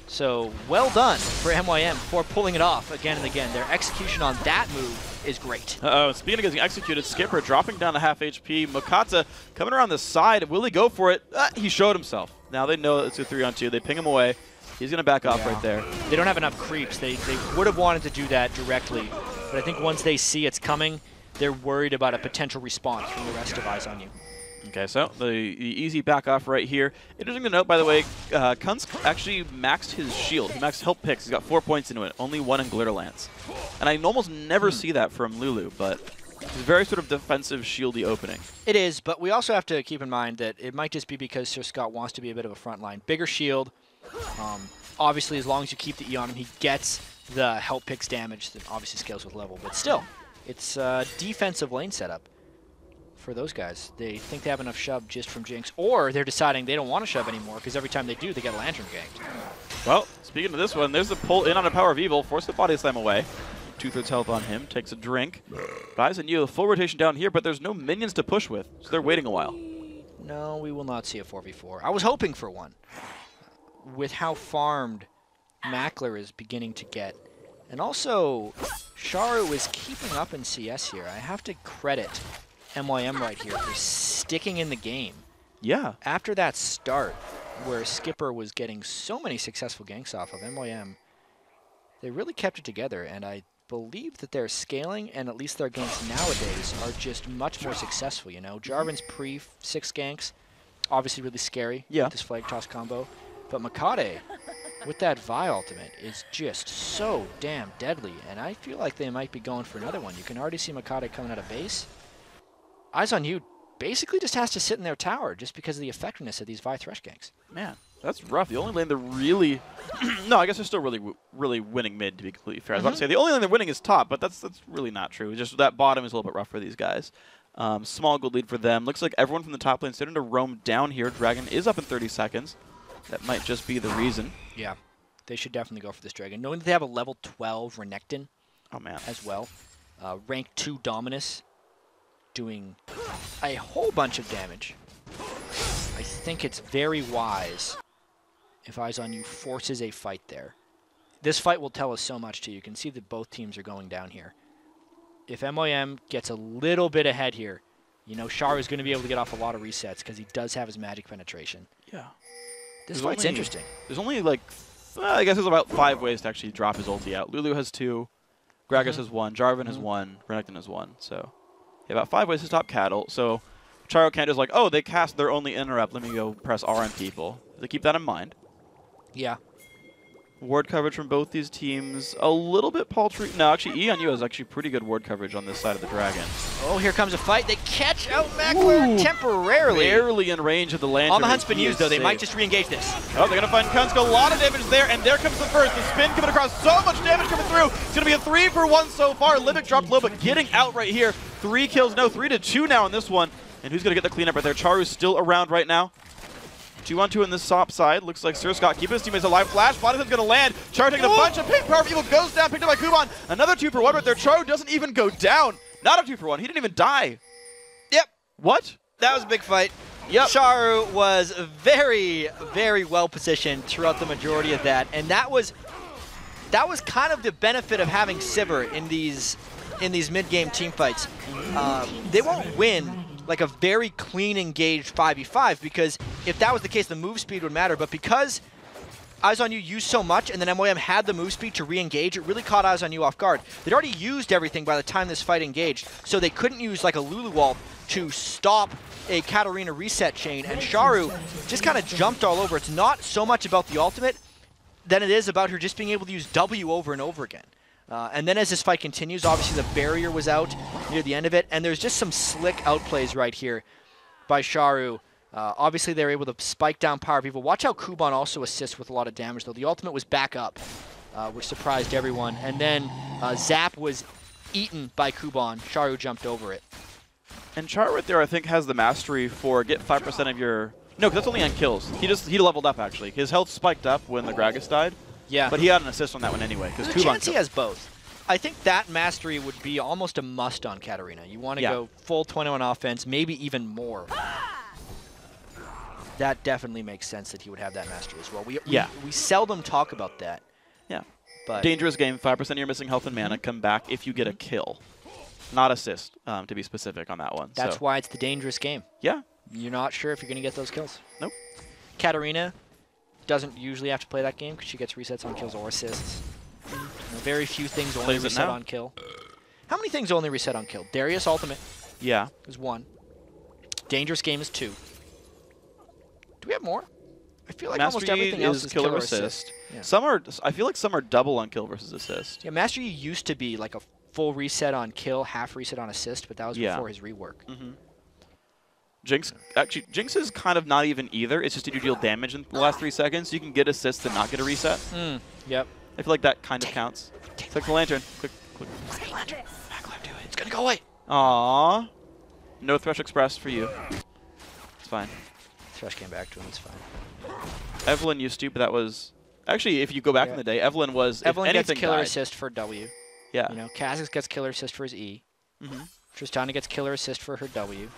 So well done for MYM for pulling it off again and again. Their execution on that move is great. Uh-oh, speaking of getting executed, Skipper dropping down to half HP. Mokata coming around the side. Will he go for it? He showed himself. Now they know it's a 3-on-2. They ping him away. He's going to back off right there. They don't have enough creeps. They would have wanted to do that directly. But I think once they see it's coming, they're worried about a potential response from the rest of Eyes on You. Okay, so the easy back off right here. Interesting to note, by the way, Kunsk actually maxed his shield. He maxed health picks. He's got 4 points into it, only 1 in Glitter Lance. And I almost never see that from Lulu, but it's a very sort of defensive, shieldy opening. It is, but we also have to keep in mind that it might just be because Sir Scott wants to be a bit of a front line. Bigger shield. Obviously, as long as you keep the E on him, he gets the health picks damage that obviously scales with level. But still, it's a defensive lane setup for those guys. They think they have enough shove just from Jinx, or they're deciding they don't want to shove anymore because every time they do, they get a Lantern ganked. Well, speaking of this one, there's a pull in on a Power of Evil, force the body slam away. 2/3 health on him, takes a drink. Eyes on You, full rotation down here, but there's no minions to push with, so they're waiting a while. No, we will not see a 4v4. I was hoping for one. With how farmed Mackler is beginning to get. And also, Sharu is keeping up in CS here. I have to credit MYM right here for sticking in the game. Yeah. After that start, where Skipper was getting so many successful ganks off of MYM, they really kept it together, and I believe that they're scaling, and at least their ganks nowadays are just much more successful, you know? Jarvan's pre-6 ganks, obviously really scary with this flag toss combo, but Makade, with that Vi ultimate, is just so damn deadly, and I feel like they might be going for another one. You can already see Makade coming out of base. Eyes on You basically just has to sit in their tower just because of the effectiveness of these Vi Thresh ganks. Man, That's rough. The only lane they're really... no, I guess they're still really winning mid, to be completely fair. I was about to say, the only lane they're winning is top, but that's really not true. Just that bottom is a little bit rough for these guys. Small gold lead for them. Looks like everyone from the top lane starting to roam down here. Dragon is up in 30 seconds. That might just be the reason. Yeah, they should definitely go for this Dragon. Knowing that they have a level 12 Renekton as well. Rank 2 Dominus doing a whole bunch of damage. I think it's very wise if Eyes on You forces a fight there. This fight will tell us so much too. You can see that both teams are going down here. If MYM gets a little bit ahead here, you know Sharu's going to be able to get off a lot of resets because he does have his magic penetration. Yeah. This fight's interesting. There's only like, I guess there's about 5 ways to actually drop his ulti out. Lulu has 2, Gragas has 1, Jarvan has 1, Renekton has 1. So yeah, about 5 ways to stop Cattle. So Charo can't just like, oh, they cast their only interrupt. Let me go press R on people. They keep that in mind. Yeah. Ward coverage from both these teams, a little bit paltry. No, actually, EOU has actually pretty good ward coverage on this side of the Dragon. Oh, here comes a fight. They catch out Mackler temporarily. Barely in range of the lantern. On the hunt's been used, though. They might just re-engage this. Oh, they're going to find Kunsk. A lot of damage there, and there comes the first. The spin coming across. So much damage coming through. It's going to be a 3-for-1 so far. Livic dropped low, but getting out right here. 3 kills. No, 3-2 now in this one. And who's going to get the cleanup right there? Charu's still around right now. 2-on-2 in this top side. Looks like Sir Scott keeping his teammates alive. Flash, Bottom's going to land. Charu taking a bunch of pink power. Evil goes down, picked up by Kuban. Another 2-for-1 right there. Charu doesn't even go down. Not a 2-for-1. He didn't even die. Yep. What? That was a big fight. Yep. Charu was very, very well positioned throughout the majority of that, and that was kind of the benefit of having Sivir in these mid-game team fights. They won't win like a very clean engaged 5v5 because if that was the case, the move speed would matter. But because Eyes on You used so much and then MYM had the move speed to re-engage, it really caught Eyes on You off guard. They'd already used everything by the time this fight engaged, so they couldn't use like a Lulu wall to stop a Katarina reset chain, and Charu just kind of jumped all over. It's not so much about the ultimate than it is about her just being able to use W over and over again. And then as this fight continues, obviously the barrier was out near the end of it, and there's just some slick outplays right here by Charu. Obviously they were able to spike down power people. Watch how Kuban also assists with a lot of damage, though. The ultimate was back up, which surprised everyone. And then Zap was eaten by Kuban. Charu jumped over it. And Charu right there, I think, has the mastery for get 5% of your... No, because that's only on kills. He leveled up, actually. His health spiked up when the Gragas died. Yeah. But he had an assist on that one anyway. There's a chance he has both. I think that mastery would be almost a must on Katarina. You want to go full 21 offense, maybe even more. That definitely makes sense that he would have that mastery as well. We seldom talk about that. Yeah. But dangerous game, 5% of your missing health and mana come back if you get a kill. Not assist, to be specific on that one. That's why it's the dangerous game. Yeah. You're not sure if you're going to get those kills. Nope. Katarina doesn't usually have to play that game because she gets resets on kills or assists. You know, very few things only reset on kill. How many things only reset on kill? Darius ultimate is 1. Dangerous game is 2. Do we have more? I feel like Mastery almost everything else is kill or assist. Yeah. Some are. I feel like some are double on kill versus assist. Yeah, Mastery used to be like a full reset on kill, half reset on assist, but that was before his rework. Jinx is kind of not even either. It's just did you deal damage in the last 3 seconds? You can get assists and not get a reset. Yep. I feel like that kind of counts. Click the lantern. Click. Lantern. Backlight, do it. It's gonna go away. Aww. No Thresh Express for you. It's fine. Thresh came back to him. It's fine. Evelyn used to, but that was actually if you go back in the day, Evelyn was. Evelyn if anything gets killer died. assist for W. Yeah. You know, Kha'Zix gets killer assist for his E. Tristana gets killer assist for her W.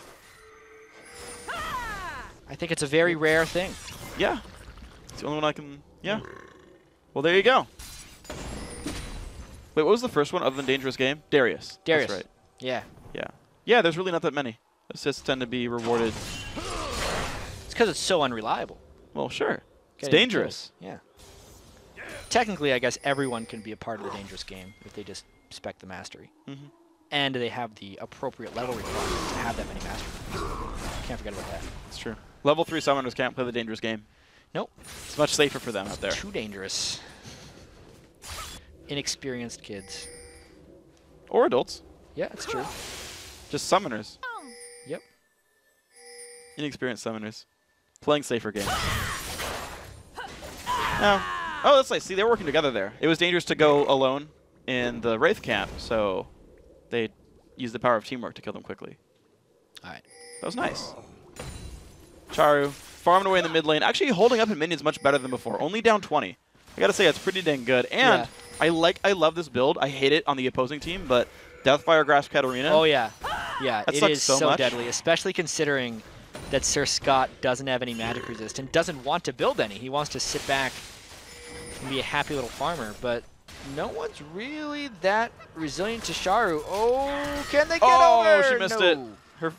I think it's a very rare thing. Yeah. It's the only one I can... Yeah. Well, there you go. Wait, what was the first one other than Dangerous Game? Darius. Darius. That's right. Yeah. Yeah. Yeah, there's really not that many. Assists tend to be rewarded. It's because it's so unreliable. Well, sure. It's dangerous. Yeah. Technically, I guess everyone can be a part of the dangerous game if they just spec the mastery. And they have the appropriate level requirement to have that many mastery. Can't forget about that. It's true. Level 3 summoners can't play the dangerous game. Nope. It's much safer for them out there. Too dangerous. Inexperienced kids. Or adults. Yeah, it's true. Just summoners. Yep. Inexperienced summoners. Playing safer games. Oh, that's nice. See, they were working together there. It was dangerous to go alone in the Wraith camp, so they used the power of teamwork to kill them quickly. All right. That was nice. Charu farming away in the mid lane. Actually holding up in minions much better than before. Only down 20. I gotta say, it's pretty dang good. And I love this build. I hate it on the opposing team, but Deathfire Grasp Katarina. Oh, yeah. Yeah, that it is so deadly, especially considering that Sir Scott doesn't have any magic resist and doesn't want to build any. He wants to sit back and be a happy little farmer, but no one's really that resilient to Charu. Oh, can they get over? Oh, she missed it.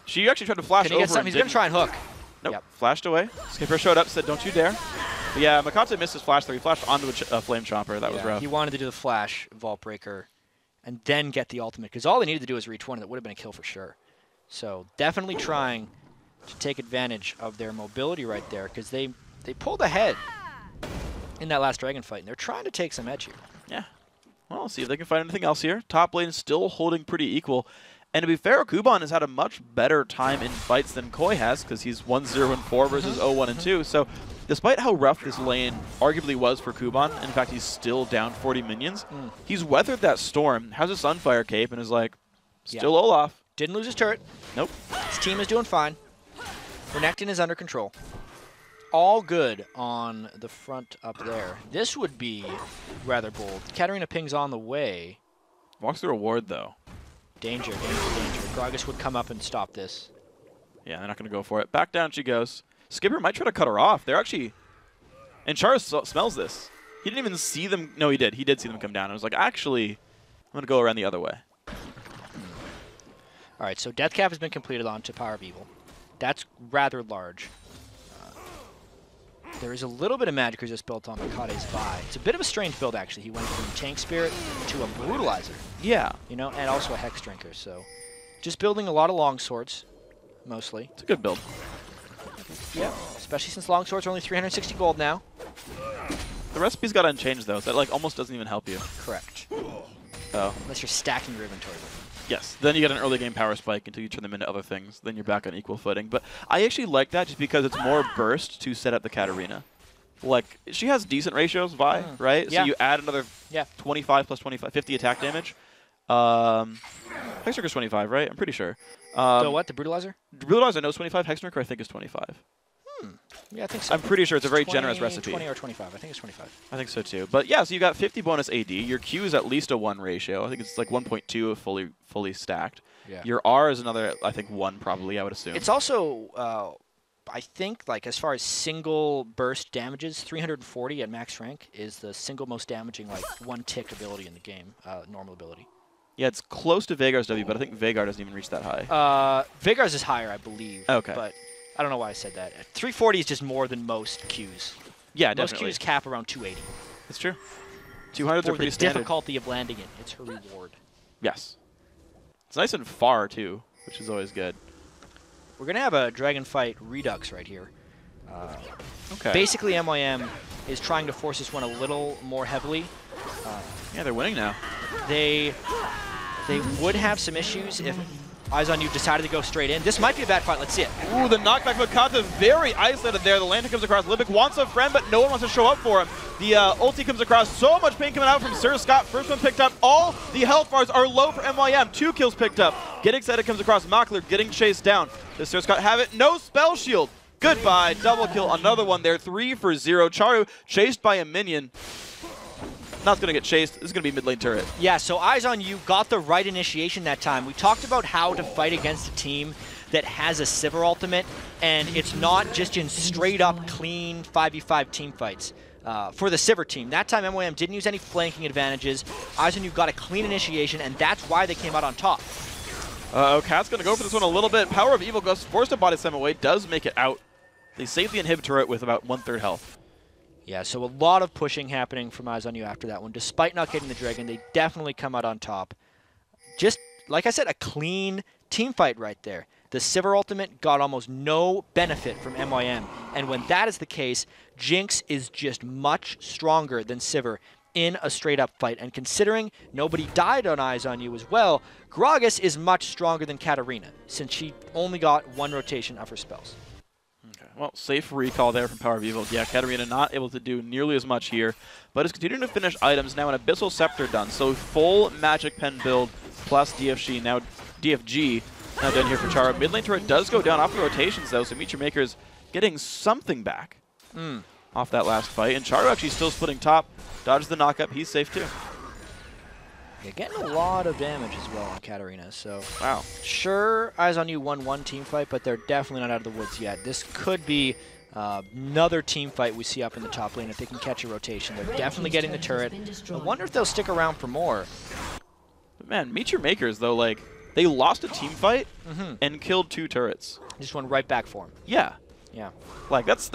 She actually tried to flash over. He's going to try and hook. Nope. Yep. Flashed away. Skipper showed up, said, "Don't you dare." But yeah, Makata missed his flash there. He flashed onto a Flame Chomper. That was rough. He wanted to do the flash, Vault Breaker, and then get the ultimate, because all they needed to do was reach one, and that would have been a kill for sure. So definitely trying to take advantage of their mobility right there, because they pulled ahead in that last dragon fight, and they're trying to take some edge here. Yeah. Well, see if they can find anything else here. Top lane still holding pretty equal. And to be fair, Kuban has had a much better time in fights than Koi has, because he's 1-0-4 versus 0-1-2. So despite how rough this lane arguably was for Kuban, in fact, he's still down 40 minions, he's weathered that storm, has a Sunfire cape, and is like, still Olaf. Didn't lose his turret. Nope. His team is doing fine. Renekton is under control. All good on the front up there. This would be rather bold. Katarina pings on the way. Walks through a ward, though. Danger, danger, danger. Gragas would come up and stop this. Yeah, they're not going to go for it. Back down she goes. Skipper might try to cut her off. They're actually... And Char smells this. He didn't even see them. No, he did. He did see them come down. I was like, actually, I'm going to go around the other way. All right, so Death Cap has been completed onto Power of Evil. That's rather large. There is a little bit of magic resist built on Makate's Vi. It's a bit of a strange build, actually. He went from Tank Spirit to a Brutalizer. Yeah. You know, and also a Hex Drinker, so... Just building a lot of longswords, mostly. It's a good build. Yeah, especially since longswords are only 360 gold now. The recipe's got unchanged, though, so that like almost doesn't even help you. Correct. Oh. Unless you're stacking your inventory. Yes. Then you get an early game power spike until you turn them into other things. Then you're back on equal footing. But I actually like that just because it's more burst to set up the Katarina. Like, she has decent ratios, Vi, right? Yeah. So you add another 25 plus 25, 50 attack damage. Hexdrinker's 25, right? I'm pretty sure. So what, the Brutalizer? Brutalizer, I know, is 25. Hexdrinker, I think, is 25. Yeah, I think so. I'm pretty sure it's a very 20, generous recipe. 20 or 25. I think it's 25. I think so, too. But, yeah, so you got 50 bonus AD. Your Q is at least a 1 ratio. I think it's like 1.2 if fully stacked. Yeah. Your R is another, I think, 1 probably, I would assume. It's also... I think, like, as far as single burst damages, 340 at max rank is the single most damaging, like, one-tick ability in the game, normal ability. Yeah, it's close to Vagar's W, but I think Vagar doesn't even reach that high. Vagar's is higher, I believe. Okay. But I don't know why I said that. 340 is just more than most Qs. Yeah, most definitely. Qs cap around 280. It's true. 200s are pretty For the standard. difficulty of landing it, it's her reward. Yes. It's nice and far, too, which is always good. We're going to have a Dragon Fight Redux right here. Okay. Basically, MYM is trying to force this one a little more heavily. Yeah, they're winning now. They would have some issues if Eyes on You decided to go straight in. This might be a bad fight. Let's see it. Ooh, the knockback Makata very isolated there. The lantern comes across. Libic wants a friend, but no one wants to show up for him. The ulti comes across. So much pain coming out from Sir Scott. First one picked up. All the health bars are low for MYM. 2 kills picked up. Get excited comes across. Mockler getting chased down. Does Sir Scott have it? No spell shield. Goodbye. Double kill. Another one there. 3 for 0. Charu chased by a minion. Not going to get chased. This is going to be mid lane turret. Yeah, so Eyes on You got the right initiation that time. We talked about how to fight against a team that has a Sivir ultimate, and it's not just in straight-up, clean 5v5 team fights. For the Sivir team, that time MYM didn't use any flanking advantages. Eyes on You got a clean initiation, and that's why they came out on top. Cat's going to go for this one a little bit. Power of Evil goes forced to body slam away. Does make it out. They save the inhib turret with about 1/3 health. Yeah, so a lot of pushing happening from Eyes on You after that one. Despite not getting the Dragon, they definitely come out on top. Just, like I said, a clean team fight right there. The Sivir ultimate got almost no benefit from MYM. And when that is the case, Jinx is just much stronger than Sivir in a straight-up fight. And considering nobody died on Eyes on You as well, Gragas is much stronger than Katarina, since she only got 1 rotation of her spells. Okay. Well, safe recall there from Power Vivo. Yeah, Katarina not able to do nearly as much here, but is continuing to finish items. Now an Abyssal Scepter done. So full Magic Pen build plus DFG. Now DFG now done here for Charo. Mid lane turret does go down off the rotations though, so Meet Your Maker's getting something back off that last fight. And Charo actually still splitting top. Dodges the knockup. He's safe too. Yeah, getting a lot of damage as well on Katarina, so... Wow. Sure, Eyes on You won one team fight, but they're definitely not out of the woods yet. This could be another team fight we see up in the top lane if they can catch a rotation. They're definitely getting the turret. I wonder if they'll stick around for more. But man, Meet Your Makers, though, like, they lost a team fight and killed 2 turrets. Just went right back for him. Yeah. Yeah. Like, that's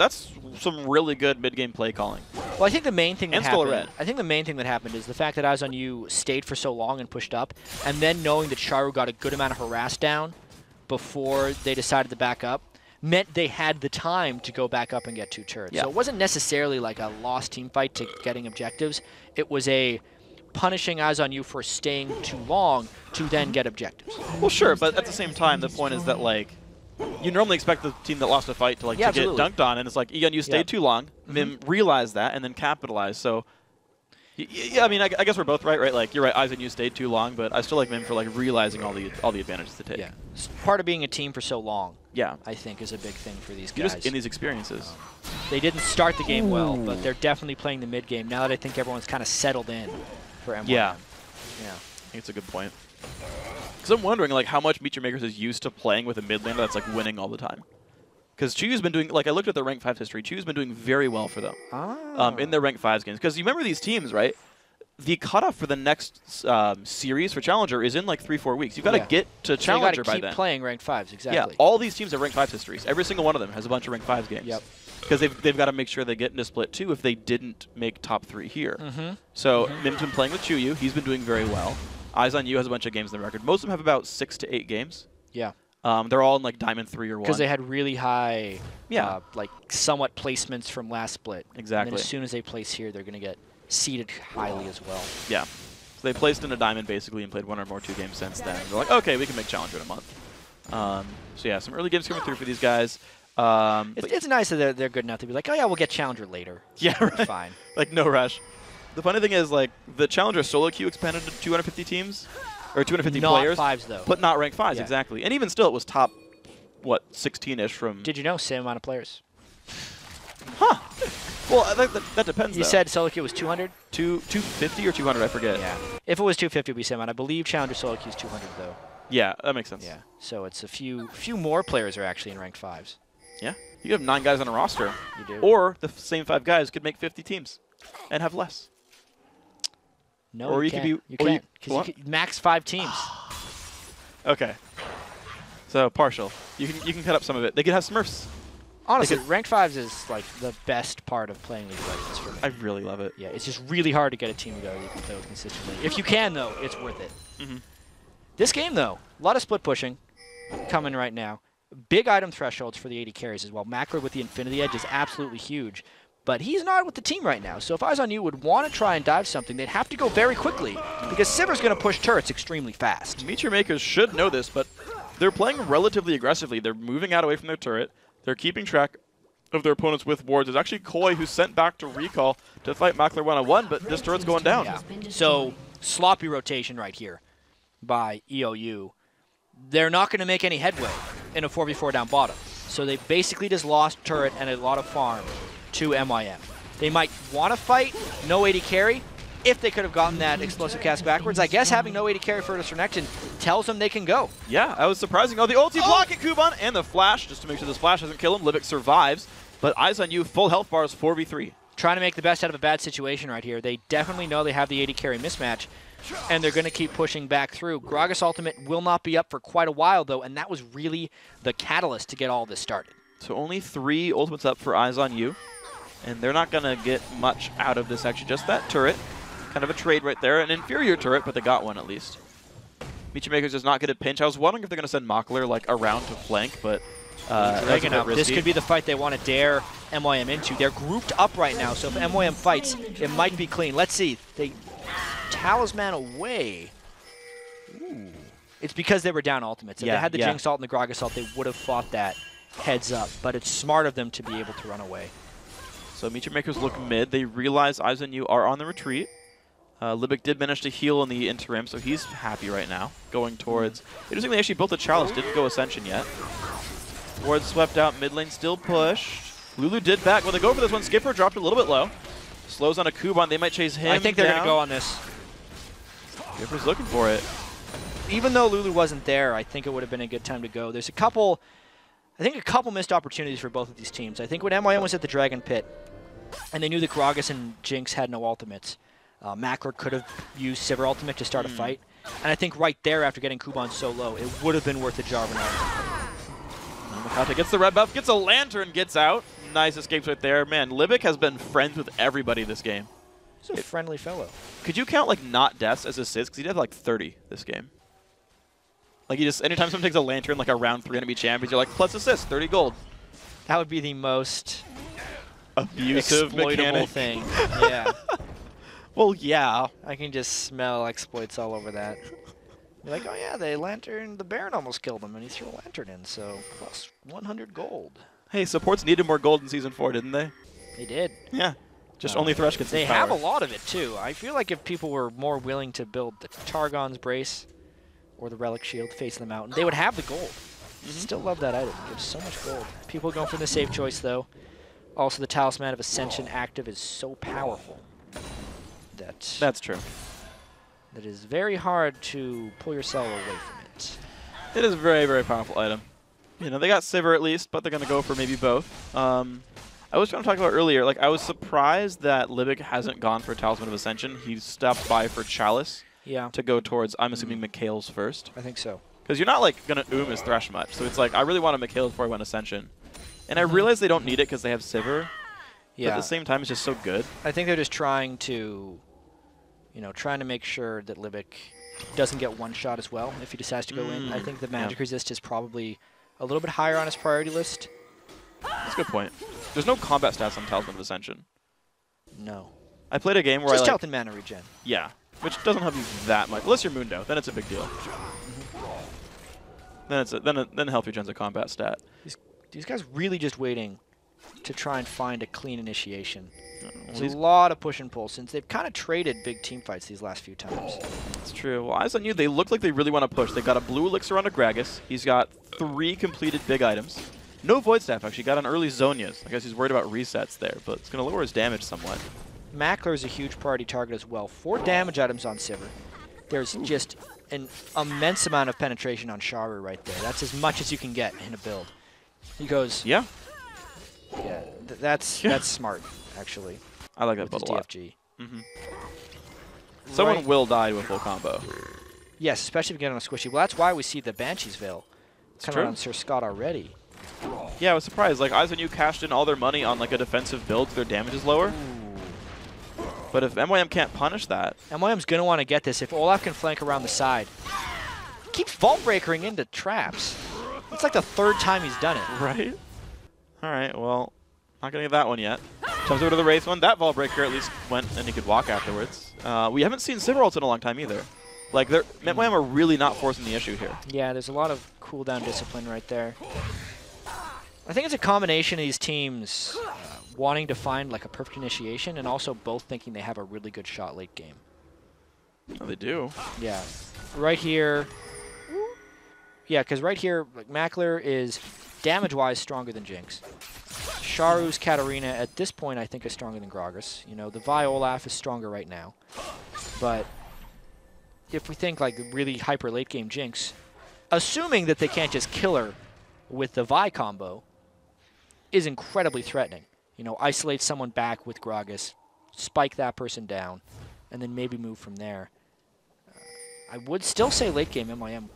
some really good mid-game play calling. Well, I think the main thing that still a red. I think the main thing that happened is the fact that Eyes on You stayed for so long and pushed up, and then knowing that Charo got a good amount of harass down before they decided to back up, meant they had the time to go back up and get 2 turrets. Yeah. So it wasn't necessarily like a lost team fight to getting objectives. It was a punishing Eyes on You for staying too long to then get objectives. Well, sure, but at the same time, the point is that, like, you normally expect the team that lost a fight to, like, to get dunked on, and it's like, you stayed too long, MYM realized that, and then capitalized. So, yeah, I mean, I guess we're both right? Like, you're right, Eyes on You stayed too long, but I still like MYM for, like, realizing all the advantages to take. Yeah. Part of being a team for so long, yeah, I think, is a big thing for these guys. You're just in these experiences. They didn't start the game well, but they're definitely playing the mid game now that I think everyone's kind of settled in for MYM. Yeah. Yeah. I think it's a good point. Because I'm wondering, like, how much Meet Your Makers is used to playing with a mid laner that's, like, winning all the time. Because Chu's been doing, like, I looked at their rank 5 history, Chu's been doing very well for them in their rank 5s games. Because you remember these teams, right? The cutoff for the next series for Challenger is in, like, 3-4 weeks. You've got to get to Challenger by then. You got to keep playing rank 5s, exactly. Yeah, all these teams have rank 5 histories. Every single one of them has a bunch of rank 5 games. Yep. Because they've got to make sure they get into split 2 if they didn't make top 3 here. So MYM's been playing with Chuyu. He's been doing very well. Eyes on You has a bunch of games in the record. Most of them have about 6 to 8 games. Yeah. They're all in, like, Diamond 3 or 1. Because they had really high, like, somewhat placements from last split. Exactly. And then as soon as they place here, they're going to get seeded highly as well. Yeah. So they placed in a Diamond, basically, and played 1 or more 2 games since then. They're like, okay, we can make Challenger in a month. So, yeah, some early games coming through for these guys. It's nice that they're good enough to be like, oh, yeah, we'll get Challenger later. Yeah, right. Fine. Like, no rush. The funny thing is, like, the Challenger solo queue expanded to 250 teams, or 250 players. Not 5s, though. But not rank 5s, exactly. And even still, it was top, what, 16-ish from... Did you know? Same amount of players. Huh. Well, that depends, You said solo queue was 200? 250 or 200, I forget. Yeah. If it was 250, it would be same amount. I believe Challenger solo queue is 200, though. Yeah, that makes sense. Yeah. So it's a few more players are actually in ranked 5s. Yeah. You have 9 guys on a roster. You do. Or the same 5 guys could make 50 teams and have less. No, or you can't. You can't. Because you can max 5 teams. Okay. So partial. You can cut up some of it. They could have Smurfs. Honestly, ranked 5s is like the best part of playing League of Legends for me. I really love it. Yeah, it's just really hard to get a team together you can play with consistently. If you can, though, it's worth it. This game, though, a lot of split pushing coming right now. Big item thresholds for the AD carries as well. Macro with the Infinity Edge is absolutely huge. But he's not with the team right now, so if Eyes on You would want to try and dive something, they'd have to go very quickly, because Sivir's going to push turrets extremely fast. Meet Your Makers should know this, but they're playing relatively aggressively. They're moving out away from their turret. They're keeping track of their opponents with wards. There's actually Koi who's sent back to recall to fight Mackler 1-on-1, but this turret's going down. Yeah. So, sloppy rotation right here by EOU. They're not going to make any headway in a 4v4 down bottom. So they basically just lost turret and a lot of farm to MYM. They might want to fight, no AD carry. If they could have gotten that explosive cast backwards, I guess having no AD carry for this Renekton tells them they can go. Yeah, that was surprising. Oh, the ulti block at Kuban and the flash, just to make sure this flash doesn't kill him. Libic survives, but Eyes on You, full health bars, 4v3. Trying to make the best out of a bad situation right here. They definitely know they have the AD carry mismatch, and they're going to keep pushing back through. Gragas ultimate will not be up for quite a while, though, and that was really the catalyst to get all this started. So only 3 ultimates up for Eyes on You, and they're not going to get much out of this, actually. Just that turret. Kind of a trade right there. An inferior turret, but they got one at least. Meet Your Makers does not get a pinch. I was wondering if they're going to send Mockler like around to flank, but Dragon up. This could be the fight they want to dare MYM into. They're grouped up right now, so if MYM fights, it might be clean. Let's see. They talisman away. Ooh. It's because they were down ultimates. If they had the Jinx ult and the Gragas ult, they would have fought that heads up, but it's smart of them to be able to run away. So Meet Your Makers look mid. They realize IZONU are on the retreat. Libic did manage to heal in the interim, so he's happy right now. Going towards... Interestingly, they actually built a Chalice, didn't go Ascension yet. Ward swept out, mid lane still pushed. Lulu did back. When they go for this one, Skipper dropped a little bit low. Slows on a Kuban, they might chase him I think they're going down. to go on this. Skipper's looking for it. Even though Lulu wasn't there, I think it would have been a good time to go. There's a couple missed opportunities for both of these teams. I think when MYM was at the Dragon Pit, and they knew that Gragas and Jinx had no ultimates, Mackler could have used Sivir ultimate to start a fight. And I think right there, after getting Kuban so low, it would have been worth a Jarvan ultimate. Makata gets the red buff, gets a Lantern, gets out. Nice escapes right there. Man, Libic has been friends with everybody this game. He's a friendly fellow. Could you count like not deaths as assists? Because he did have like 30 this game. Like he just, anytime someone takes a Lantern like a round 3 enemy champions, you're like, plus assist, 30 gold. That would be the most abusive exploitable mechanic. thing. Yeah. Well, yeah. I can just smell exploits all over that. You're like, oh yeah, the Baron almost killed him, and he threw a Lantern in, so plus 100 gold. Hey, supports needed more gold in Season 4, didn't they? They did. Yeah. Just only Thresh gets They his power. have a lot of it, too. I feel like if people were more willing to build the Targon's Brace or the Relic Shield facing the mountain, they would have the gold. Still love that item. It gives so much gold. People going for the safe choice, though. Also, the Talisman of Ascension active is so powerful that That's true. it is very hard to pull yourself away from it. It is a very, very powerful item. You know, they got Sivir at least, but they're going to go for maybe both. I was trying to talk about earlier, like, I was surprised that Libic hasn't gone for Talisman of Ascension. He stopped by for Chalice to go towards, I'm assuming, Mikhail's first. I think so. Because you're not, like, going to his Thresh much. So it's like, I really want a Mikhail before I went Ascension. And I realize they don't need it because they have Sivir. Yeah. But at the same time, it's just so good. I think they're just trying to, trying to make sure that Libic doesn't get one shot as well if he decides to go in. I think the magic resist is probably a little bit higher on his priority list. That's a good point. There's no combat stats on Talisman of Ascension. No. I played a game where Just I, like, health and mana regen. Yeah, which doesn't help you that much. Unless you're Mundo, then it's a big deal. Then health regen's a combat stat. These guys really just waiting to try and find a clean initiation. There's a a lot of push and pull since they've kind of traded big team fights these last few times. That's true. Well, eyes on you, they look like they really want to push. They've got a blue elixir on a Gragas. He's got 3 completed big items. No Void Staff, actually. Got an early Zonias. I guess he's worried about resets there, but it's going to lower his damage somewhat. Mackler is a huge priority target as well. 4 damage items on Sivir. There's just an immense amount of penetration on Sharu right there. That's as much as you can get in a build. He goes... Yeah. Yeah, that's smart, actually. I like that with build a lot. DFG. Someone will die with full combo. Yes, especially if you get on a squishy. Well, that's why we see the Banshee's Veil coming on Sir Scott already. Yeah, I was surprised. Like, eyes on you cashed in all their money on like a defensive build, so their damage is lower. But if MYM can't punish that... MYM's going to want to get this. If Olaf can flank around the side. He keeps Vault Breakering into traps. It's like the 3rd time he's done it. Right? All right, well, not going to get that one yet. Comes over to the Wraith one. That Vault Breaker at least went and he could walk afterwards. We haven't seen Sivir ults in a long time either. Like, MYM are really not forcing the issue here. Yeah, there's a lot of cooldown discipline right there. I think it's a combination of these teams wanting to find like a perfect initiation and also both thinking they have a really good shot late game. Oh, they do. Yeah. Right here. Yeah, because right here, like, Mackler is damage-wise stronger than Jinx. Sharu's Katarina at this point I think is stronger than Gragas. You know, the Vi Olaf is stronger right now. But if we think like really hyper late game Jinx, assuming that they can't just kill her with the Vi combo, is incredibly threatening. You know, isolate someone back with Gragas, spike that person down, and then maybe move from there. I would still say late game MYM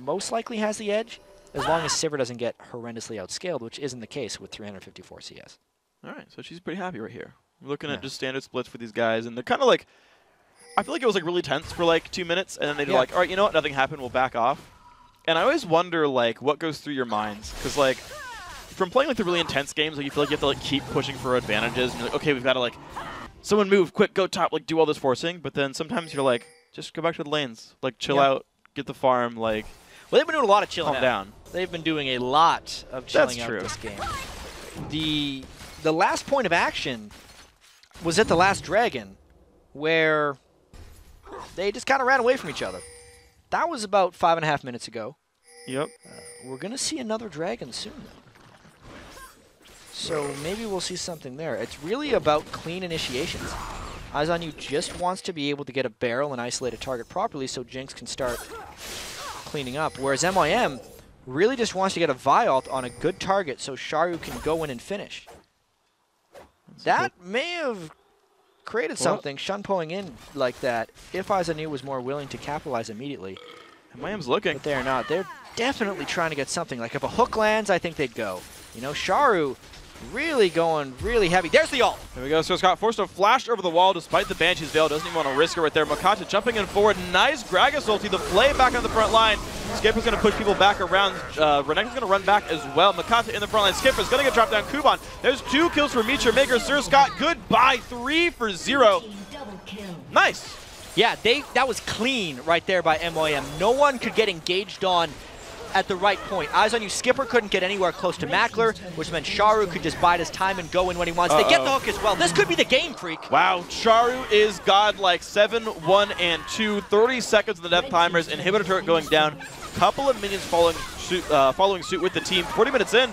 most likely has the edge, as long as Sivir doesn't get horrendously outscaled, which isn't the case with 354 CS. All right, so she's pretty happy right here. We're looking at just standard splits for these guys, and they're kind of like, I feel like it was like really tense for like 2 minutes, and then they're like, all right, you know what, nothing happened, we'll back off. And I always wonder like what goes through your minds, because like from playing like the really intense games, like you feel like you have to like keep pushing for advantages, and you're like, okay, we've got to like, someone move, quick, go top, like do all this forcing, but then sometimes you're like, just go back to the lanes, like chill out, get the farm, like. Well, they've been doing a lot of chilling Calm out. down. They've been doing a lot of chilling That's out true. this game. The last point of action was at the last Dragon, where they just kind of ran away from each other. That was about 5.5 minutes ago. Yep. We're going to see another Dragon soon, though. So maybe we'll see something there. It's really about clean initiations. Eyes on You just wants to be able to get a barrel and isolate a target properly so Jinx can start cleaning up, whereas MYM really just wants to get a Vi ult on a good target so Sharu can go in and finish. That may have created something, Shunpoing in like that, if Eyes on You was more willing to capitalize immediately. MYM's looking. But they're not. They're definitely trying to get something. Like if a hook lands, I think they'd go. You know, Sharu really going really heavy. There's the ult. There we go. So Scott forced to flash over the wall despite the Banshee's Veil. Doesn't even want to risk it right there. Makata jumping in forward. Nice Gragas ulti. The play back on the front line. Skipper's going to push people back around. Renekton's going to run back as well. Makata in the front line. Skipper's going to get dropped down. Kuban. There's 2 kills for Meteor Maker. Sir Scott, goodbye. 3 for 0. Nice. Yeah, that was clean right there by MYM. No one could get engaged on at the right point. Eyes on You, Skipper couldn't get anywhere close to Mackler, which meant Sharu could just bide his time and go in when he wants. They get the hook as well. This could be the game, Freak. Wow, Sharu is godlike. 7, 1, and 2. 30 seconds of the death timers. Inhibitor turret going down. Couple of minions following suit with the team. 40 minutes in.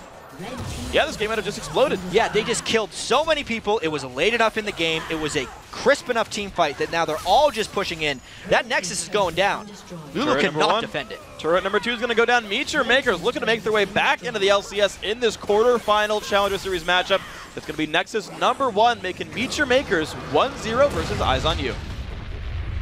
Yeah, this game might have just exploded. Yeah, they just killed so many people. It was late enough in the game. It was a crisp enough team fight that now they're all just pushing in. That Nexus is going down. Lulu cannot defend it. Turret number 2 is going to go down. Meteor Makers looking to make their way back into the LCS in this quarterfinal Challenger Series matchup. It's going to be Nexus number 1 making Meteor Makers 1-0 versus Eyes on You.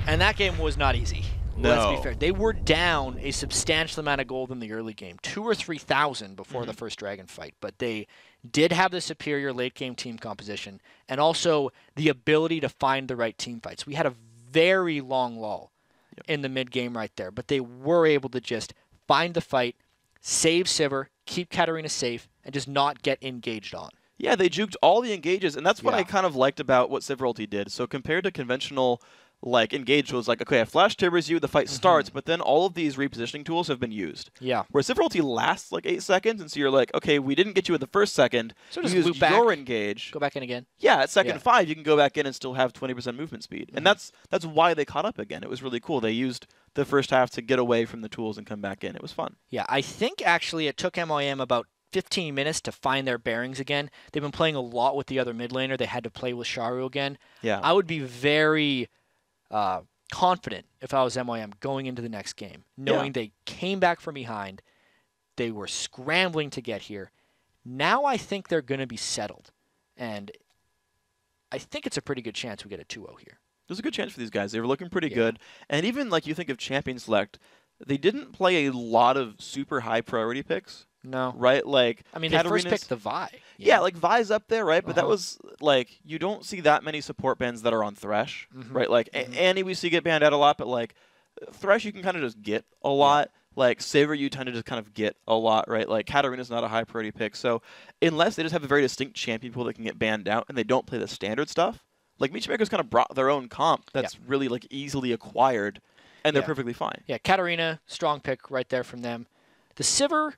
And that game was not easy. No. Let's be fair. They were down a substantial amount of gold in the early game, 2,000 or 3,000 before the first Dragon fight. But they did have the superior late game team composition and also the ability to find the right team fights. We had a very long lull in the mid game right there, but they were able to just find the fight, save Sivir, keep Katarina safe, and just not get engaged on. Yeah, they juked all the engages, and that's what I kind of liked about what Sivir ulti did. So compared to conventional like engage was like, okay, I flash timbers you, the fight starts, but then all of these repositioning tools have been used. Yeah. Where Sivir ulti lasts like 8 seconds, and so you're like, okay, we didn't get you in the first second. So just use loop back, your engage. go back in again. Yeah, at second 5, you can go back in and still have 20% movement speed. And that's why they caught up again. It was really cool. They used the first half to get away from the tools and come back in. It was fun. Yeah, I think actually it took MYM about 15 minutes to find their bearings again. They've been playing a lot with the other mid laner. They had to play with Sharu again. Yeah. I would be very confident if I was MYM going into the next game, knowing they came back from behind. They were scrambling to get here. Now I think they're going to be settled. And I think it's a pretty good chance we get a 2-0 here. There's a good chance for these guys. They were looking pretty good. And even like you think of champion select, they didn't play a lot of super high priority picks. No. Right? Like, I mean, they first picked the Vi. Yeah, like Vi's up there, right? But that was like, you don't see that many support bans that are on Thresh, right? Like, Annie we see get banned out a lot, but like, Thresh you can kind of just get a lot. Like, Sivir you tend to just kind of get a lot, right? Like, Katarina's not a high priority pick. So, unless they just have a very distinct champion pool that can get banned out and they don't play the standard stuff, like, Meteor Makers kind of brought their own comp that's really, like, easily acquired, and they're perfectly fine. Yeah, Katarina, strong pick right there from them. The Sivir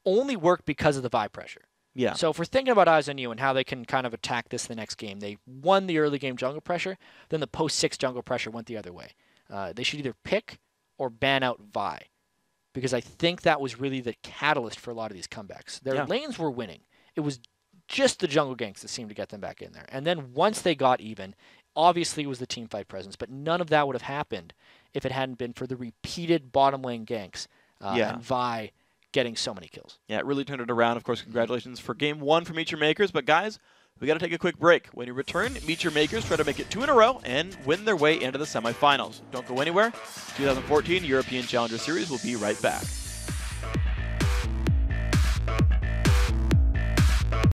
only worked because of the Vi pressure. Yeah. So if we're thinking about Eyes on You and how they can kind of attack this the next game, they won the early game jungle pressure, then the post-6 jungle pressure went the other way. They should either pick or ban out Vi, because I think that was really the catalyst for a lot of these comebacks. Their lanes were winning. It was just the jungle ganks that seemed to get them back in there. And then once they got even, obviously it was the team fight presence, but none of that would have happened if it hadn't been for the repeated bottom lane ganks and Vi getting so many kills. Yeah, it really turned it around. Of course, congratulations for Game 1 for Meteor Makers. But guys, we got to take a quick break. When you return, Meteor Makers try to make it 2 in a row and win their way into the semifinals. Don't go anywhere. 2014 European Challenger Series will be right back.